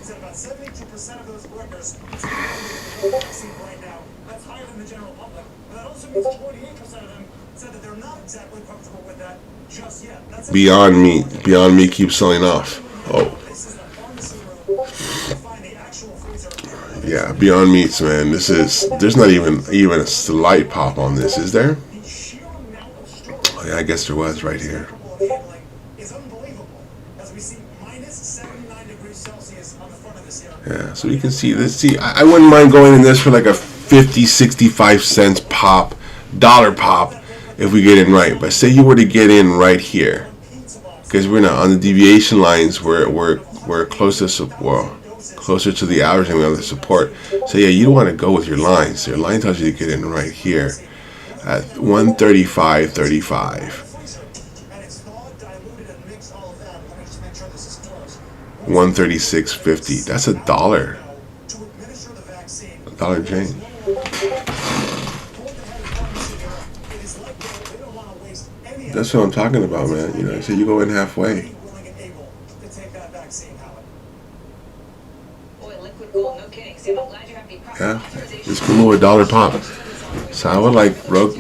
that about 72% of those workers are getting the vaccine right now. That's higher than the general public. But that also means 28% of them said that they're not exactly comfortable with that just yet. That's Beyond Meat keeps selling off. Oh, This is the pharmacy room. You find the actual freezer. yeah, Beyond Meats, man. There's not even a slight pop on this, is there? The sheer amount of storage Oh, yeah, I guess there was right here. capable of handling is unbelievable. As we see minus 79 degrees Celsius on the front of this here. Yeah, so you can see this. See, I wouldn't mind going in this for like a 50, 65 cents pop, dollar pop, if we get in right. But say you were to get in right here, because we're not on the deviation lines. We're closest to, well, closer to the average and we have the support. So yeah, you don't want to go with your lines. Your line tells you to get in right here at 135.35, And it's thawed, diluted, and mixed all of that. Let me just make sure this is close. 136.50. That's a dollar, To administer the vaccine, dollar change. pull the head of pharmacy here. It is like they don't want to waste any of That's what I'm talking about, man. You know, so you go in halfway. it, willing and able to take that vaccine, Howard. Boy, liquid gold, no kidding. Sam, I'm glad you're happy. Yeah, just come over a dollar pop. So I would like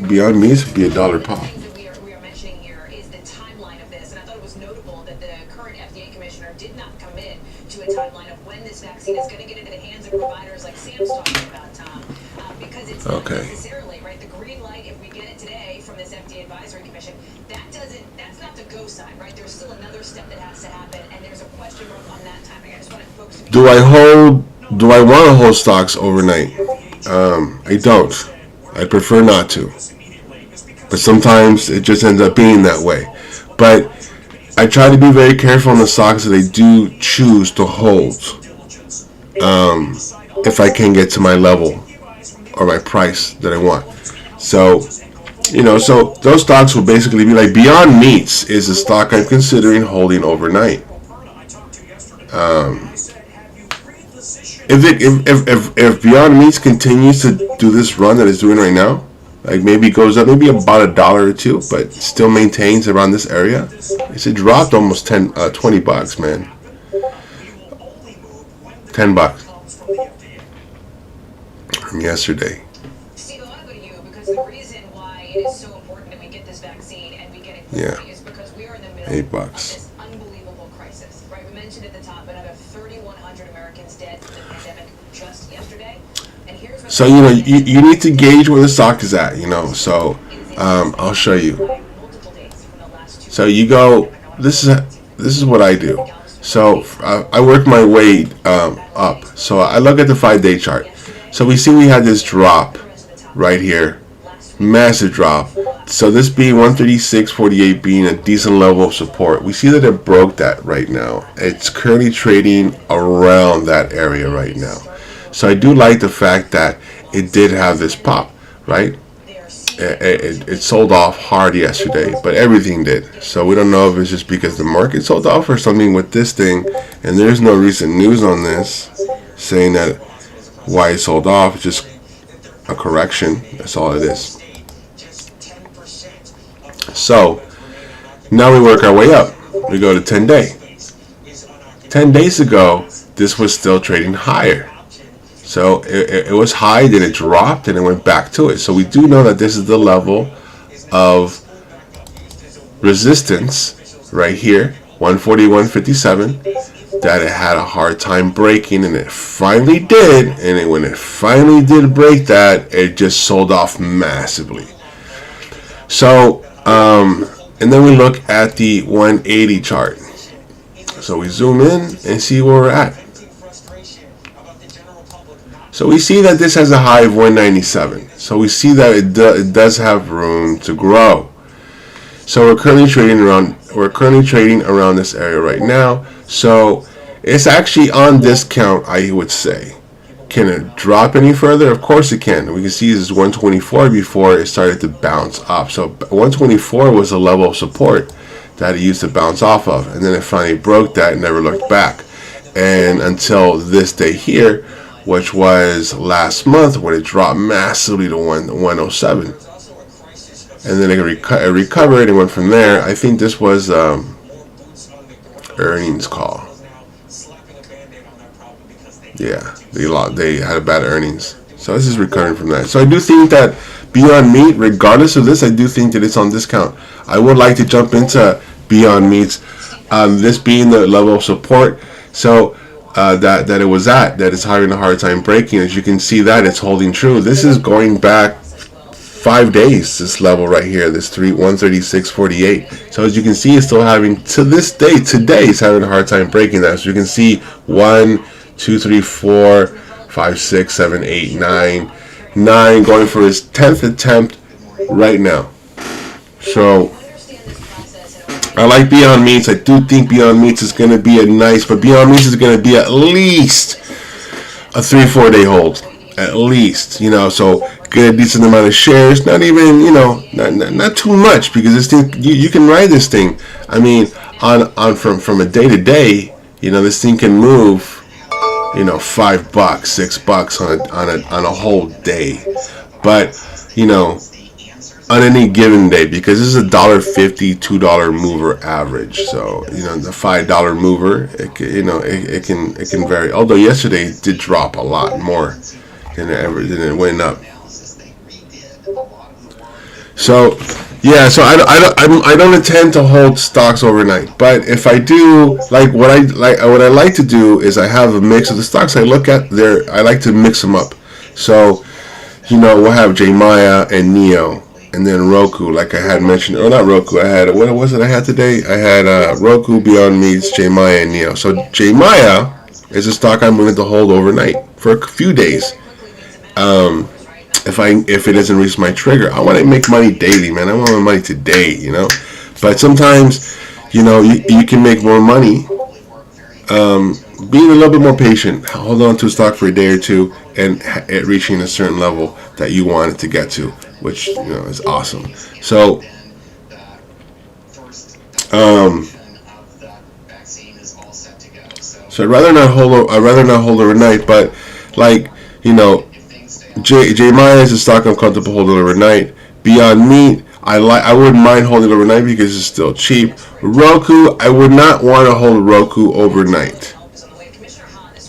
Beyond Meats to be a dollar pop. Things that we are mentioning here is the timeline of this, and I thought it was notable that the current FDA commissioner did not commit to a timeline of when this vaccine is going to get into the hands of providers like Sam's talking about, Tom, because it's not Okay. necessarily right. The green light, if we get it today from this FDA advisory commission, that's not the go sign, right? There's still another step that has to happen, and there's a question mark on that timing. I just want folks to be Do I want to hold stocks overnight? I don't. I prefer not to. But sometimes it just ends up being that way. But I try to be very careful on the stocks that I do choose to hold. If I can get to my level or my price that I want. So, you know, so those stocks will basically be like Beyond Meats is a stock I'm considering holding overnight. If Beyond Meats continues to do this run that it's doing right now, like maybe it goes up maybe about a dollar or two, but still maintains around this area. It's dropped almost $20, man. $10 from yesterday. Steve, I want to go to you because the reason why it is so important that we get this vaccine and we get it quickly Yeah. is because we are in the middle of $8. this unbelievable crisis, right? We mentioned at the top another 3,100 Americans dead from the pandemic just yesterday. And here's what So you know you need to gauge where the stock is at. You know, so I'll show you. multiple days from the last 2 So you go. This is what I do. So I work my way up. So I look at the 5-day chart. So we see we had this drop right here, massive drop. So this being 136.48 being a decent level of support. We see that it broke that right now. It's currently trading around that area right now. So I do like the fact that it did have this pop, right? It sold off hard yesterday, but everything did. So we don't know if it's just because the market sold off or something with this thing. And there's no recent news on this saying that why it sold off. It's just a correction. That's all it is. So now we work our way up. We go to 10-day. 10 days ago, this was still trading higher. So it was high, then it dropped, and it went back to it. So we do know that this is the level of resistance right here, 141.57, that it had a hard time breaking, and it finally did. And when it finally did break that, it just sold off massively. So, and then we look at the 180 chart. So we zoom in and see where we're at. So we see that this has a high of 197. So we see that it does have room to grow. So we're currently trading around this area right now. So it's actually on discount, I would say. Can it drop any further? Of course it can. We can see this is 124 before it started to bounce up. So 124 was a level of support that it used to bounce off of, and then it finally broke that and never looked back. And until this day here, which was last month, when it dropped massively to 107, and then it recovered and went from there. I think this was earnings call. Yeah, they had a bad earnings, so this is recovering from that. So I do think that Beyond Meat, regardless of this, I do think that it's on discount. I would like to jump into Beyond Meats, this being the level of support. So that it was at, that it's having a hard time breaking. As you can see, that it's holding true. This is going back 5 days. This level right here, this 136.48. So as you can see, it's still having, to this day, today, it's having a hard time breaking that. So you can see 1, 2, 3, 4, 5, 6, 7, 8, 9, going for his 10th attempt right now. So I like Beyond Meats. I do think Beyond Meats is going to be but Beyond Meats is going to be at least a 3-4 day hold, at least. So get a decent amount of shares. Not even, not too much, because this thing, you can ride this thing. I mean, on from a day to day, this thing can move, $5, $6 on a whole day. But on any given day, because this is a $1.50, $2 mover average. So the $5 mover, it can vary. Although yesterday it did drop a lot more than it went up. So yeah, so I don't intend to hold stocks overnight, but if I do, what I like to do is I have a mix of the stocks I look at there. I like to mix them up. So we'll have J-Maya and Neo, and then Roku, like I had mentioned, or not Roku. I had, what was it I had today? I had Roku, Beyond Meats, J-Maya, and Neo. So J-Maya is a stock I'm willing to hold overnight for a few days. If it doesn't reach my trigger, I want to make money daily, man. I want my money today, But sometimes, you can make more money being a little bit more patient. Hold on to a stock for a day or two, and it reaching a certain level that you want it to get to, which is awesome. So I'd rather not hold overnight, but J-Maya is a stock I'm comfortable holding overnight. Beyond Meat, I wouldn't mind holding overnight because it's still cheap. Roku, I would not want to hold Roku overnight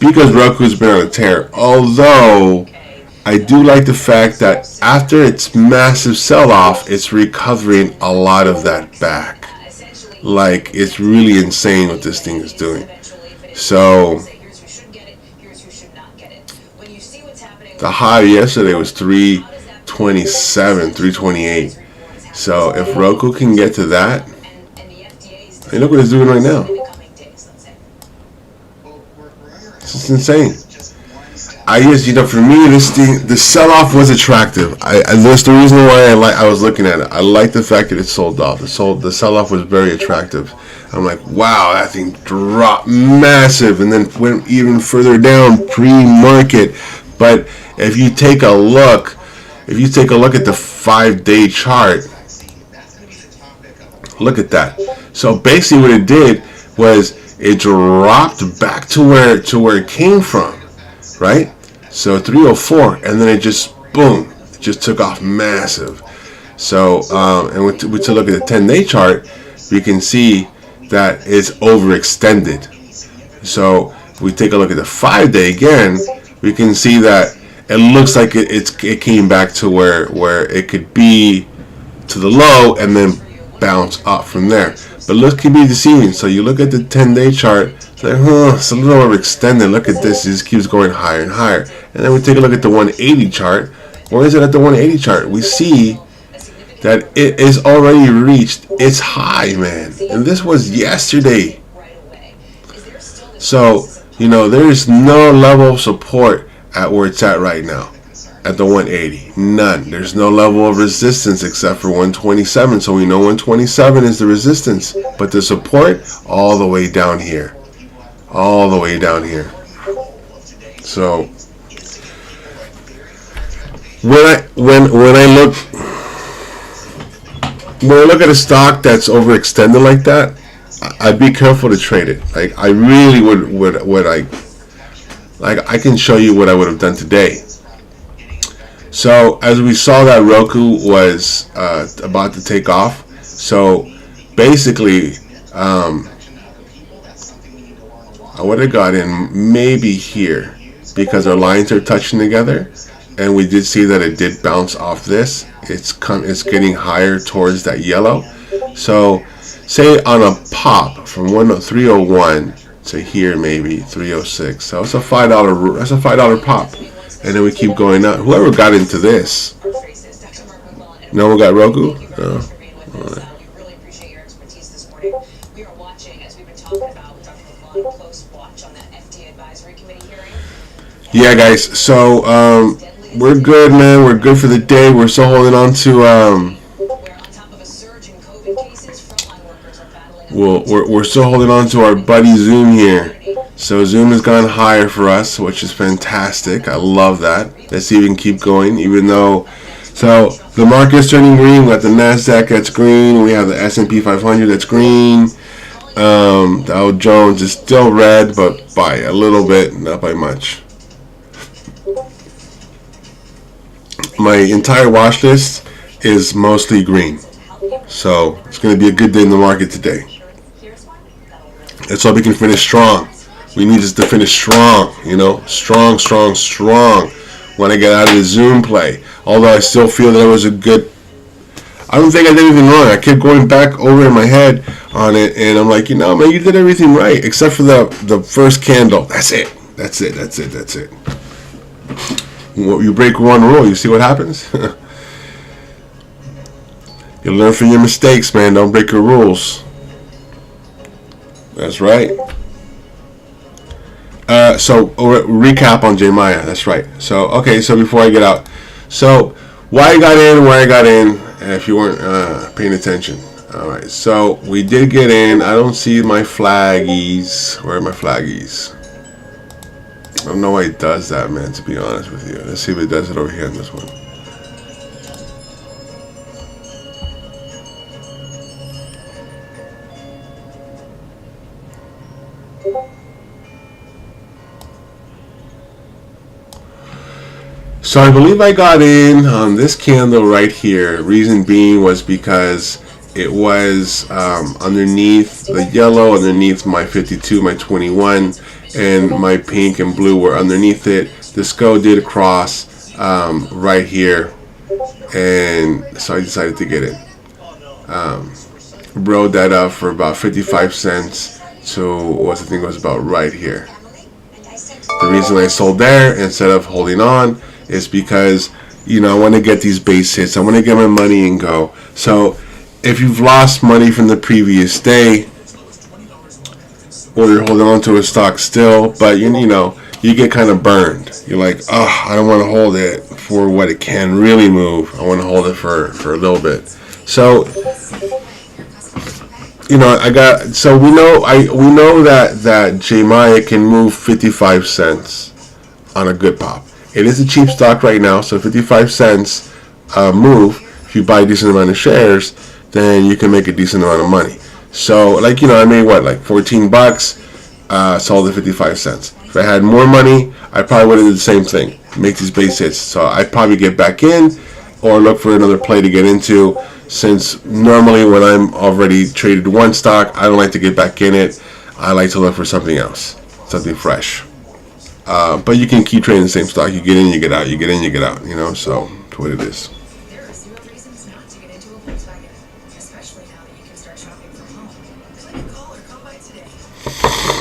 because Roku's been on a tear. Although I do like the fact that after its massive sell-off, it's recovering a lot of that back. It's really insane what this thing is doing. So the high yesterday was 327, 328. So if Roku can get to that, hey, look what it's doing right now. This is insane. I guess for me, this thing, the sell-off was attractive. That's the reason why I was looking at it. I like the fact that it sold off. The sell-off was very attractive. I'm like, wow, that thing dropped massive, and then went even further down pre-market. But if you take a look at the 5-day chart, look at that. So basically, what it did was it dropped back to where it came from, right? So 304, and then it just boom, it just took off massive. So and we to look at the 10-day chart, we can see that it's overextended. So if we take a look at the 5-day again, we can see that it looks like it came back to where it could be to the low and then bounce up from there. But look, can be deceiving. So you look at the 10-day chart, it's like, it's a little overextended. Look at this, it just keeps going higher and higher. And then we take a look at the 180 chart. Where is it at the 180 chart? We see that it is already reached its high, man. And this was yesterday. So, there is no level of support at where it's at right now, at the 180. None. There's no level of resistance except for 127. So we know 127 is the resistance, but the support all the way down here, all the way down here. So when I look at a stock that's overextended like that, I'd be careful to trade it. Like I really would I can show you what I would have done today. So as we saw that Roku was about to take off, so basically I would have got in maybe here because our lines are touching together, and we did see that it did bounce off this. It's getting higher towards that yellow. So say on a pop from 301 to here, maybe 306. So it's a $5. That's a $5 pop, and then we keep going up. Whoever got into this? No one got Roku. No. We really appreciate your expertise this morning. We are watching, as we've been talking about, with Dr. McClellan, close watch on that FDA advisory committee hearing. Yeah, guys. So we're good, man. We're good for the day. We're still holding on to we're still holding on to our buddy Zoom here. So Zoom has gone higher for us, which is fantastic. I love that. Let's see if we can keep going, even though. So the market's turning green. We got the Nasdaq that's green. We have the S&P 500 that's green. Dow Jones is still red, but by a little bit, not by much. My entire watch list is mostly green. So it's going to be a good day in the market today. Let's hope we can finish strong. We need us to finish strong, strong. When I get out of the Zoom play. Although I still feel that it was a good. I don't think I did anything wrong. I kept going back over in my head on it, and I'm like, man, you did everything right except for the first candle. That's it. You break one rule, you see what happens? You learn from your mistakes, man. Don't break your rules. That's right. So recap on J Maya. That's right. So so before I get out, so why I got in, where I got in, if you weren't paying attention. All right. So we did get in. I don't see my flaggies. Where are my flaggies? I don't know why it does that, man. To be honest with you, let's see if it does it over here on this one. So I believe I got in on this candle right here. Reason being was because it was underneath the yellow, underneath my 52, my 21, and my pink and blue were underneath it. The SCO did cross right here, and so I decided to get it. Rode that up for about 55 cents to what I think was about right here. The reason I sold there instead of holding on is because I want to get these base hits. I want to get my money and go. So if you've lost money from the previous day, or you're holding on to a stock still, but you get kind of burned. You're like, I don't want to hold it for what it can really move. I want to hold it for a little bit. So we know that J Maya can move 55 cents on a good pop. It is a cheap stock right now, so 55 cents move. If you buy a decent amount of shares, then you can make a decent amount of money. So, I made like $14, sold at 55 cents. If I had more money, I probably would have did the same thing, make these base hits. So I'd probably get back in or look for another play to get into, since normally when I'm already traded one stock, I don't like to get back in it. I like to look for something else, something fresh. But you can keep trading the same stock. You get in, you get out. You get in, you get out. So that's what it is. There are 0 reasons not to get into a Volkswagen, especially now that you can start shopping from home. Click a call or come by today.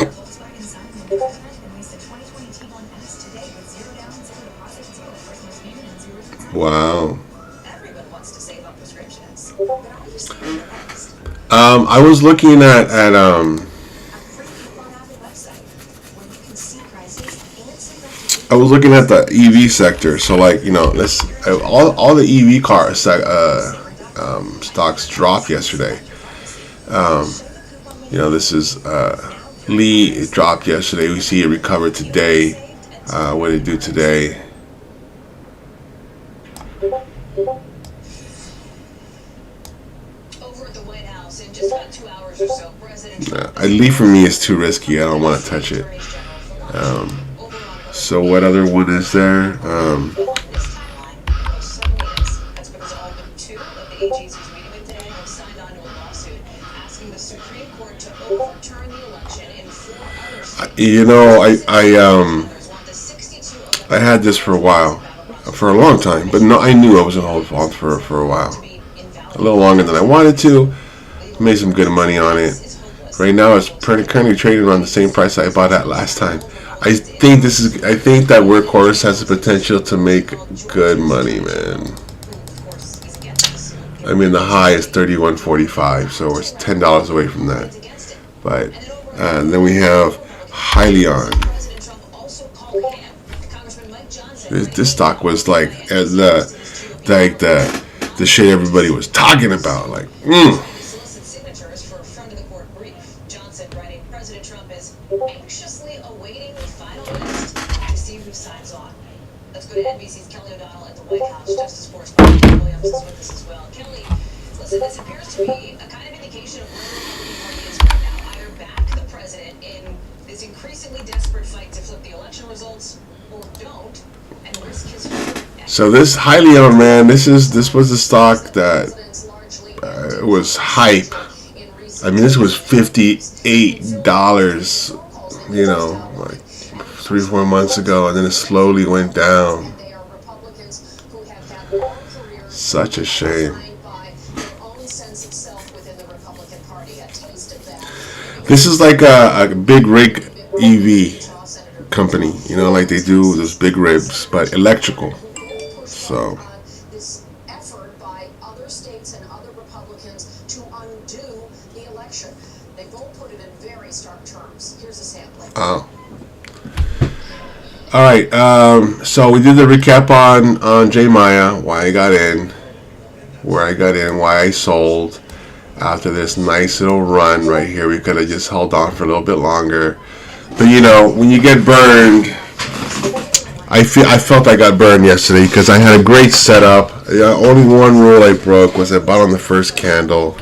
Volkswagen signs an agreement and lease a 2020 T1 S today with 0 down, 0 deposit, 0 first month's payment, and 0%. Wow. Everyone wants to save on prescriptions. But are you saving next? I was looking at A free thought-out website where you can I was looking at the EV sector, so like let's all the EV cars stocks dropped yesterday. This is Lee. It dropped yesterday. We see it recover today. What did it do today? Over at the White House in just about 2 hours or so, President Trump Lee for me is too risky. I don't want to touch it. So what other one is there? This timeline, 7 minutes. That's because all but 2 of the AGs he's meeting with today have signed on to a lawsuit asking the Supreme Court to overturn the election in 4 other states. I had this for a while, for a long time, but no, I knew I was gonna hold on for a while, a little longer than I wanted to. Made some good money on it. Right now, it's currently trading on the same price I bought at last time. I think that Workhorse has the potential to make good money, man. I mean, the high is $31.45, so it's $10 away from that. But then we have Hyliion. This stock was like the shit everybody was talking about. Like, signatures for a friend of the court brief. Johnson writing, President Trump is anxiously awaiting the final list to see who signs on. Let's go to NBC's Kelly O'Donnell at the White House. Justice correspondent Kelly Williams is with us as well. Kelly, listen, this appears to be a kind of indication of where the Republican Party is right now. Either back the president in this increasingly desperate fight to flip the election results, or don't, and risk his future. so this Hyliion, man, this was the stock that was hype. I mean, this was $58, like 3-4 months ago, and then it slowly went down. Such a shame. This is like a big rig EV company, like they do those big rigs, but electrical. So. This effort by other states and other Republicans to undo the election. They both put it in very stark terms. Here's a sampling. Oh. All right. So we did the recap on J Maya, why I got in, where I got in, why I sold. After this nice little run right here, we could have just held on for a little bit longer. But when you get burned, I felt I got burned yesterday because I had a great setup. Only one rule I broke was I bought on the first candle,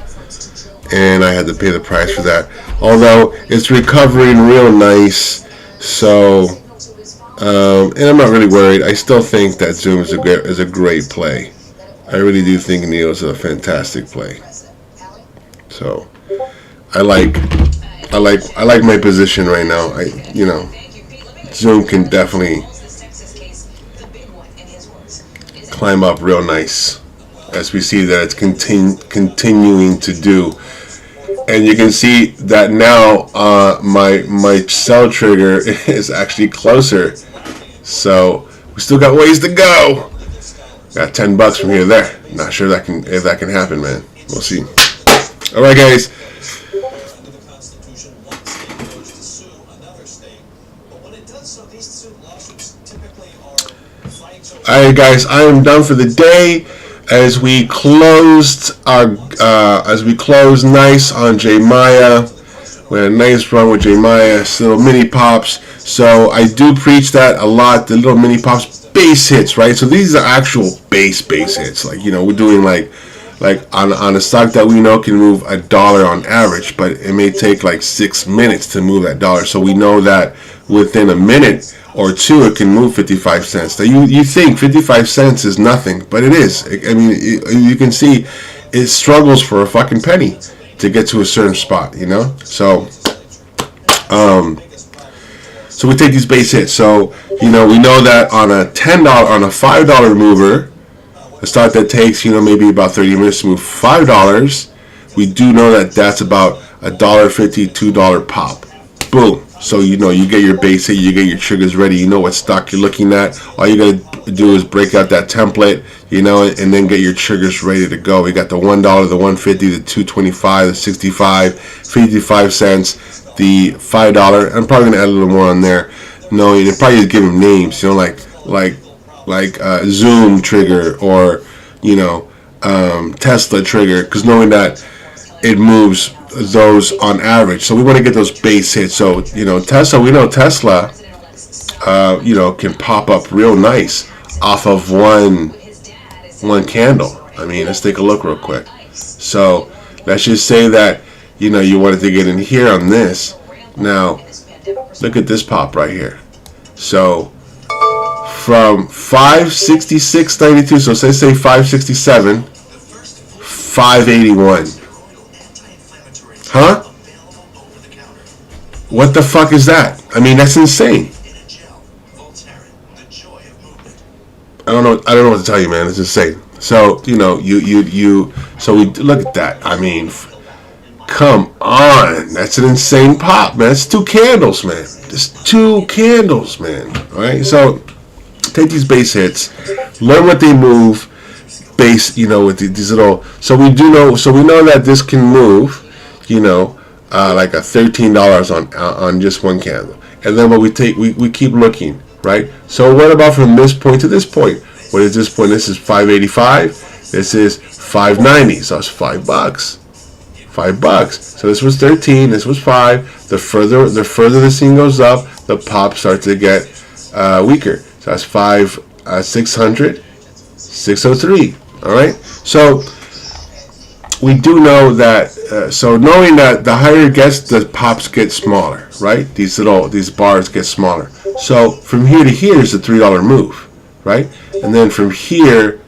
and I had to pay the price for that. Although it's recovering real nice, so and I'm not really worried. I still think that Zoom is a great play. I really do think Neo is a fantastic play. So I like my position right now. Zoom can definitely climb up real nice, as we see that it's continuing to do. And you can see that now my sell trigger is actually closer. So we still got ways to go. Got $10 from here to there. Not sure if that can happen, man. We'll see. All right, guys. Under the Constitution, one state goes to sue another state, but when it does so, these suit lawsuits typically are fights over. All right, guys. I am done for the day. As we closed nice on J Maya, we had a nice run with J Maya, little mini pops. So I do preach that a lot. The little mini pops, base hits, right? So these are actual base hits. Like we're doing like on a stock that we know can move $1 on average, but it may take like 6 minutes to move that dollar. So we know that within a minute or two, it can move 55 cents. Now you think 55 cents is nothing, but it is. I mean, you can see it struggles for a fucking penny to get to a certain spot, So we take these base hits. So we know that on a $5 mover, a stock that takes maybe about 30 minutes to move $5, we do know that that's about $1.50, $2 pop. Boom. So you get your base hit, you get your triggers ready, you know what stock you're looking at. All you gotta do is break out that template, and then get your triggers ready to go. We got the $1, the $1.50, the $2.25, the $65, 55 cents. the $5. I'm probably gonna add a little more on there. No, they probably just give them names, you know, like Zoom trigger, or you know, Tesla trigger, because knowing that it moves those on average. So we want to get those base hits. So you know, Tesla, we know Tesla, you know, can pop up real nice off of one candle. I mean, let's take a look real quick. So let's just say that, you know, you wanted to get in here on this. Now look at this pop right here. So from 566.92, so say 567, 581. Huh? What the fuck is that? I mean, that's insane. I don't know what to tell you, man. It's insane. So, you know, so we look at that. I mean, come on. That's an insane pop, man. It's 2 candles, man. Just 2 candles, man. All right. So take these base hits, learn what they move, base, you know, with these little. So we know that this can move, you know, like a $13 on just one candle. And then what we keep looking, right? So what about from this point to this point? What is this point? This is 585. This is 590. So it's $5. $5. So this was 13. This was 5. The further this thing goes up, the pops start to get weaker. So that's 600, 603. All right. So we do know that. So knowing that the higher it gets, the pops get smaller, right? These bars get smaller. So from here to here is a $3 move, right? And then from here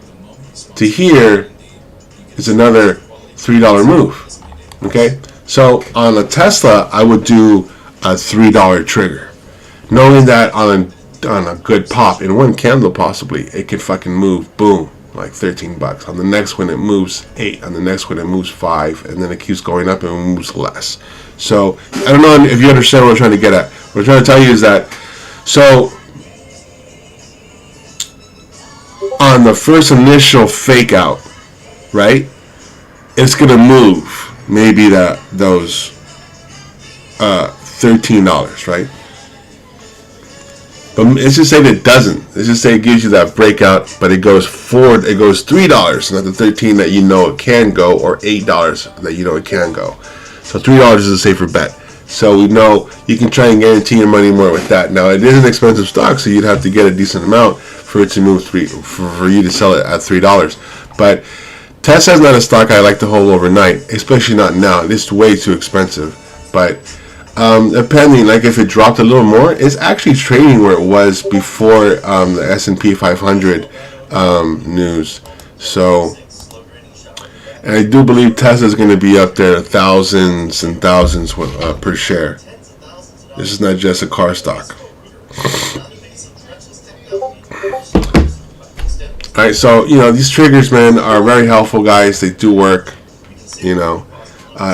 to here is another $3 move. Okay? So on a Tesla, I would do a $3 trigger, knowing that on a good pop in one candle, possibly it could fucking move, boom, like $13. On the next one it moves 8. On the next one it moves 5, and then it keeps going up and moves less. So I don't know if you understand what I'm trying to get at. What I'm trying to tell you is that, so on the first initial fake out, right, it's gonna move maybe those $13, right? But let's just say that it doesn't. Let's just say it gives you that breakout, but it goes forward. It goes $3, not the 13 that you know it can go, or $8 that you know it can go. So $3 is a safer bet. So we know you can try and guarantee your money more with that. Now it is an expensive stock, so you'd have to get a decent amount for it to move for you to sell it at $3. But Tesla is not a stock I like to hold overnight, especially not now. It's way too expensive. But depending, like if it dropped a little more, it's actually trading where it was before the S&P 500 news. So, and I do believe Tesla is going to be up there thousands and thousands per share. This is not just a car stock. Alright, so, you know, these triggers, man, are very helpful, guys. They do work. You know,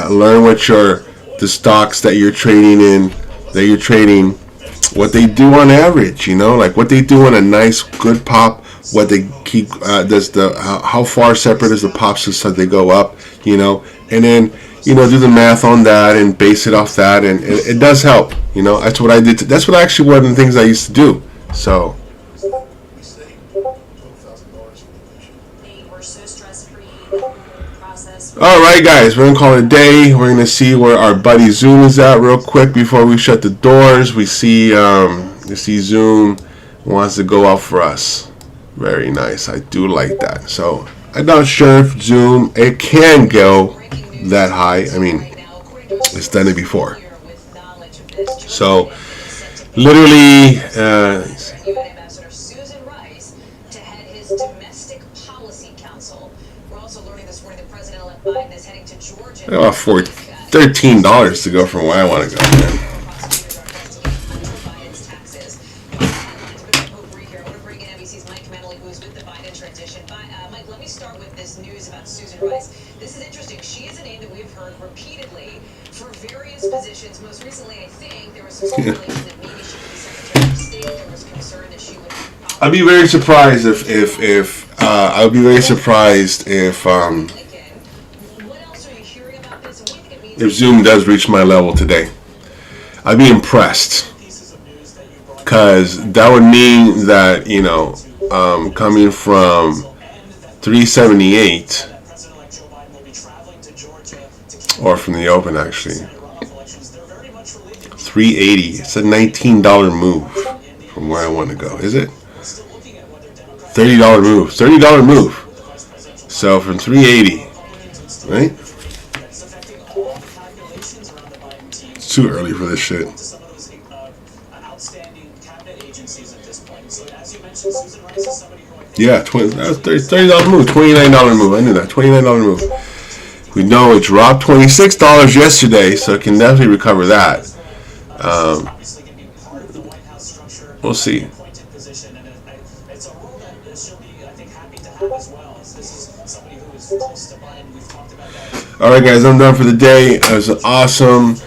learn what the stocks that you're trading in, what they do on average, you know, like what they do on a nice, good pop, what they keep, how far separate is the pops so they go up, you know, and then, you know, do the math on that and base it off that, and it does help, you know. That's what I did. That's what actually one of the things I used to do. So. Alright guys, we're going to call it a day. We're going to see where our buddy Zoom is at real quick before we shut the doors. We see Zoom wants to go up for us. Very nice. I do like that. So I'm not sure if Zoom, it can go that high. I mean, it's done it before. So literally for $13 to go from where I want to go, man. Mike, let me start with this news about Susan Rice. This is interesting. She is a name that we've heard repeatedly for various positions. Most recently, I think there was some speculation that maybe she could be Secretary of State. There was concern that she would. I'd be very surprised if Zoom does reach my level today. I'd be impressed, Pieces of news that you brought because that would mean that, coming from 378, that President-elect Joe Biden will be traveling to Georgia to keep or from the open actually, runoff elections. They're very much related. 380. It's a $19 move from where I want to go. Is it? We're still looking at whether Democrats $30 move. $30 move. with the vice presidential So from 380, Republicans would still right? that is affecting all the calculations around the Biden team. It's too early for this shit. To some of those outstanding cabinet agencies at this point. So as you mentioned, Susan Rice is somebody who I think Yeah, that was $30 move. $29 move. I knew that. $29 move. We know it dropped $26 yesterday, so it can definitely recover that. obviously going to be part of the White House structure. We'll see. Appointed position, and it's a role that she'll be, I think, happy to have as well. This is somebody who is close to Biden. We've talked about that. All right, guys, I'm done for the day. It was awesome.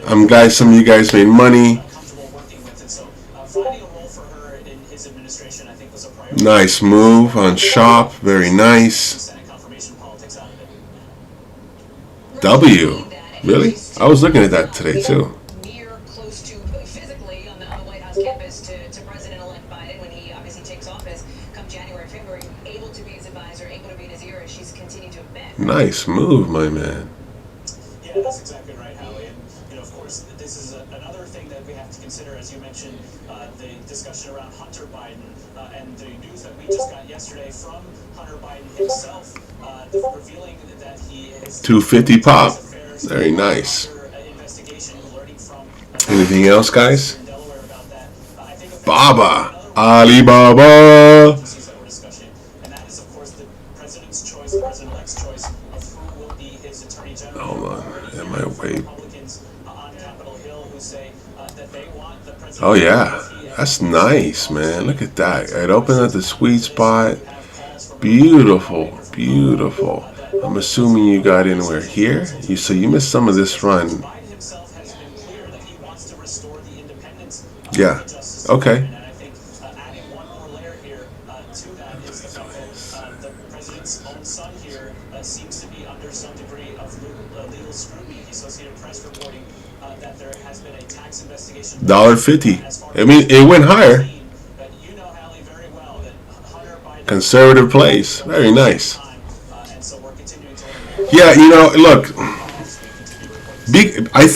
I'm glad some of you guys made money. Comfortable working with, and so finding a role for her in his administration, I think, was a priority. Nice move on shop. Very nice. Senate confirmation politics out of it. W. Really? I was looking at that today, too. Near, close to, physically on the White House campus to President-elect Biden when he obviously takes office come January, February, able to be his advisor, able to be in his ear as she's continued to embed. Nice move, my man. Yeah, that's exactly right, Howie. And, of course, this is another thing that we have to consider, as you mentioned, the discussion around Hunter Biden and the news that we just got yesterday from Hunter Biden himself, revealing that he is 250 pop. Very nice. investigation, learning from Anything else, guys? in Delaware about that. I think Baba. Alibaba. that we're discussing, and that is, of course, the president's choice, the president-elect's choice of who will be his attorney general. Hold on. Am I awake? Republicans on Capitol Hill who say that they want the president. Oh, yeah. That's nice, man. Look at that. It opened at the sweet spot. Beautiful. Beautiful. I'm assuming you got anywhere here. So you missed some of this run. Biden himself has been clear that he wants to restore the independence of Yeah. the justice Okay. department. And I think adding one more layer here to that is the fact that the president's own son here seems to be under some degree of legal scrutiny. The Associated Press reporting that there has been a tax investigation. $1.50. I mean, it went higher. But you know, Hallie, very well that Hunter Biden Conservative place. Very nice. and so we're continuing to learn more. Yeah, look. I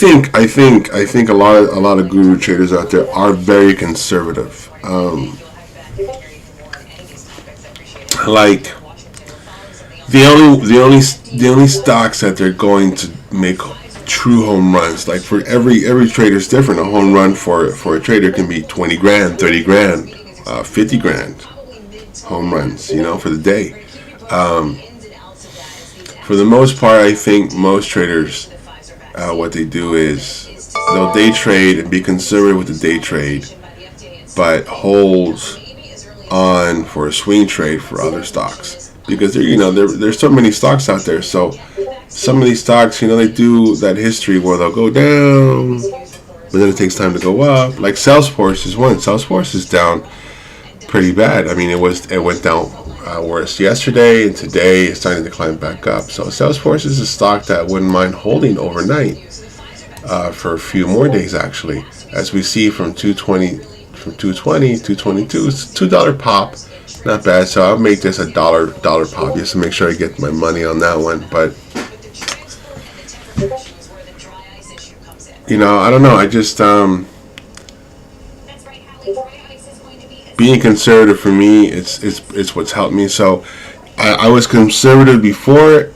think a lot of guru traders out there are very conservative. Like the only stocks that they're going to make true home runs. Like for every trader is different. A home run for a trader can be 20 grand, 30 grand, 50 grand home runs. For the day. For the most part, I think most traders, what they do is they'll day trade and be conservative with the day trade, but hold on for a swing trade for other stocks, because there's so many stocks out there. So some of these stocks, they do that history where they'll go down, but then it takes time to go up. Like Salesforce is one. Salesforce is down pretty bad. I mean, it went down worse yesterday, and today it's starting to climb back up. So Salesforce is a stock that I wouldn't mind holding overnight for a few more days, actually, as we see from 220, 222. It's $2 pop, not bad. So I'll make this a dollar pop just to make sure I get my money on that one. But I don't know. I just being conservative for me, it's what's helped me. So I was conservative before,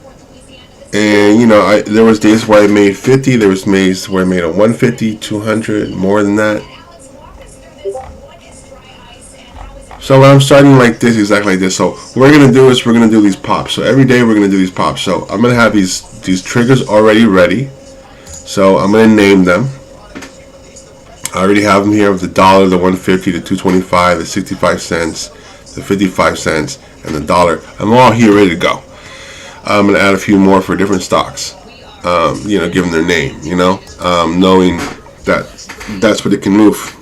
and there was days where I made 50. There was days where I made a 150, 200, more than that. So when I'm starting like this, exactly like this. So what we're gonna do is we're gonna do these pops. So every day we're gonna do these pops. So I'm gonna have these triggers already ready. So I'm gonna name them. I already have them here with the dollar, the 150, the 225, the 65 cents, the 55 cents, and the dollar. I'm all here ready to go. I'm gonna add a few more for different stocks. Give them their name. Knowing that that's what it can move.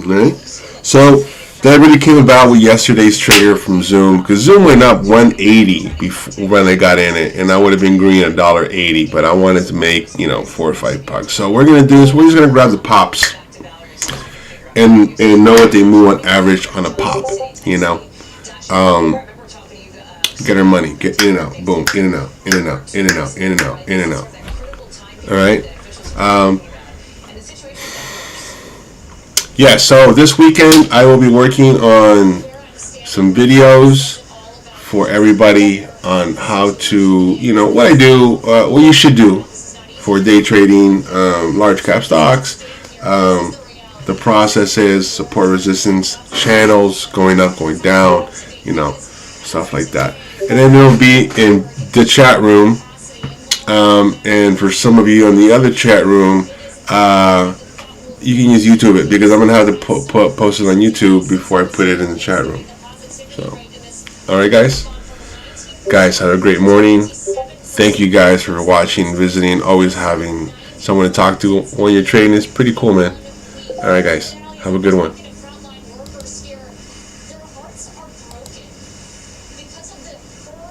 Right? So that really came about with yesterday's trader from Zoom, because Zoom went up 180 before when I got in it, and I would have been green $1.80, but I wanted to make, $4 or $5. So we're gonna do is we're just gonna grab the pops and know what they move on average on a pop. Get our money, get in and out, boom, in and out, in and out, in and out, in and out, in and out. All right. Yeah, so this weekend I will be working on some videos for everybody on how to, what I do, what you should do for day trading large cap stocks. The process is support, resistance, channels, going up, going down, stuff like that. And then it'll be in the chat room. And for some of you in the other chat room, you can use YouTube it, because I'm going to have to post it on YouTube before I put it in the chat room. So, alright guys. Guys, have a great morning. Thank you guys for watching, visiting, always having someone to talk to when you're trading. It's pretty cool, man. Alright guys, have a good one.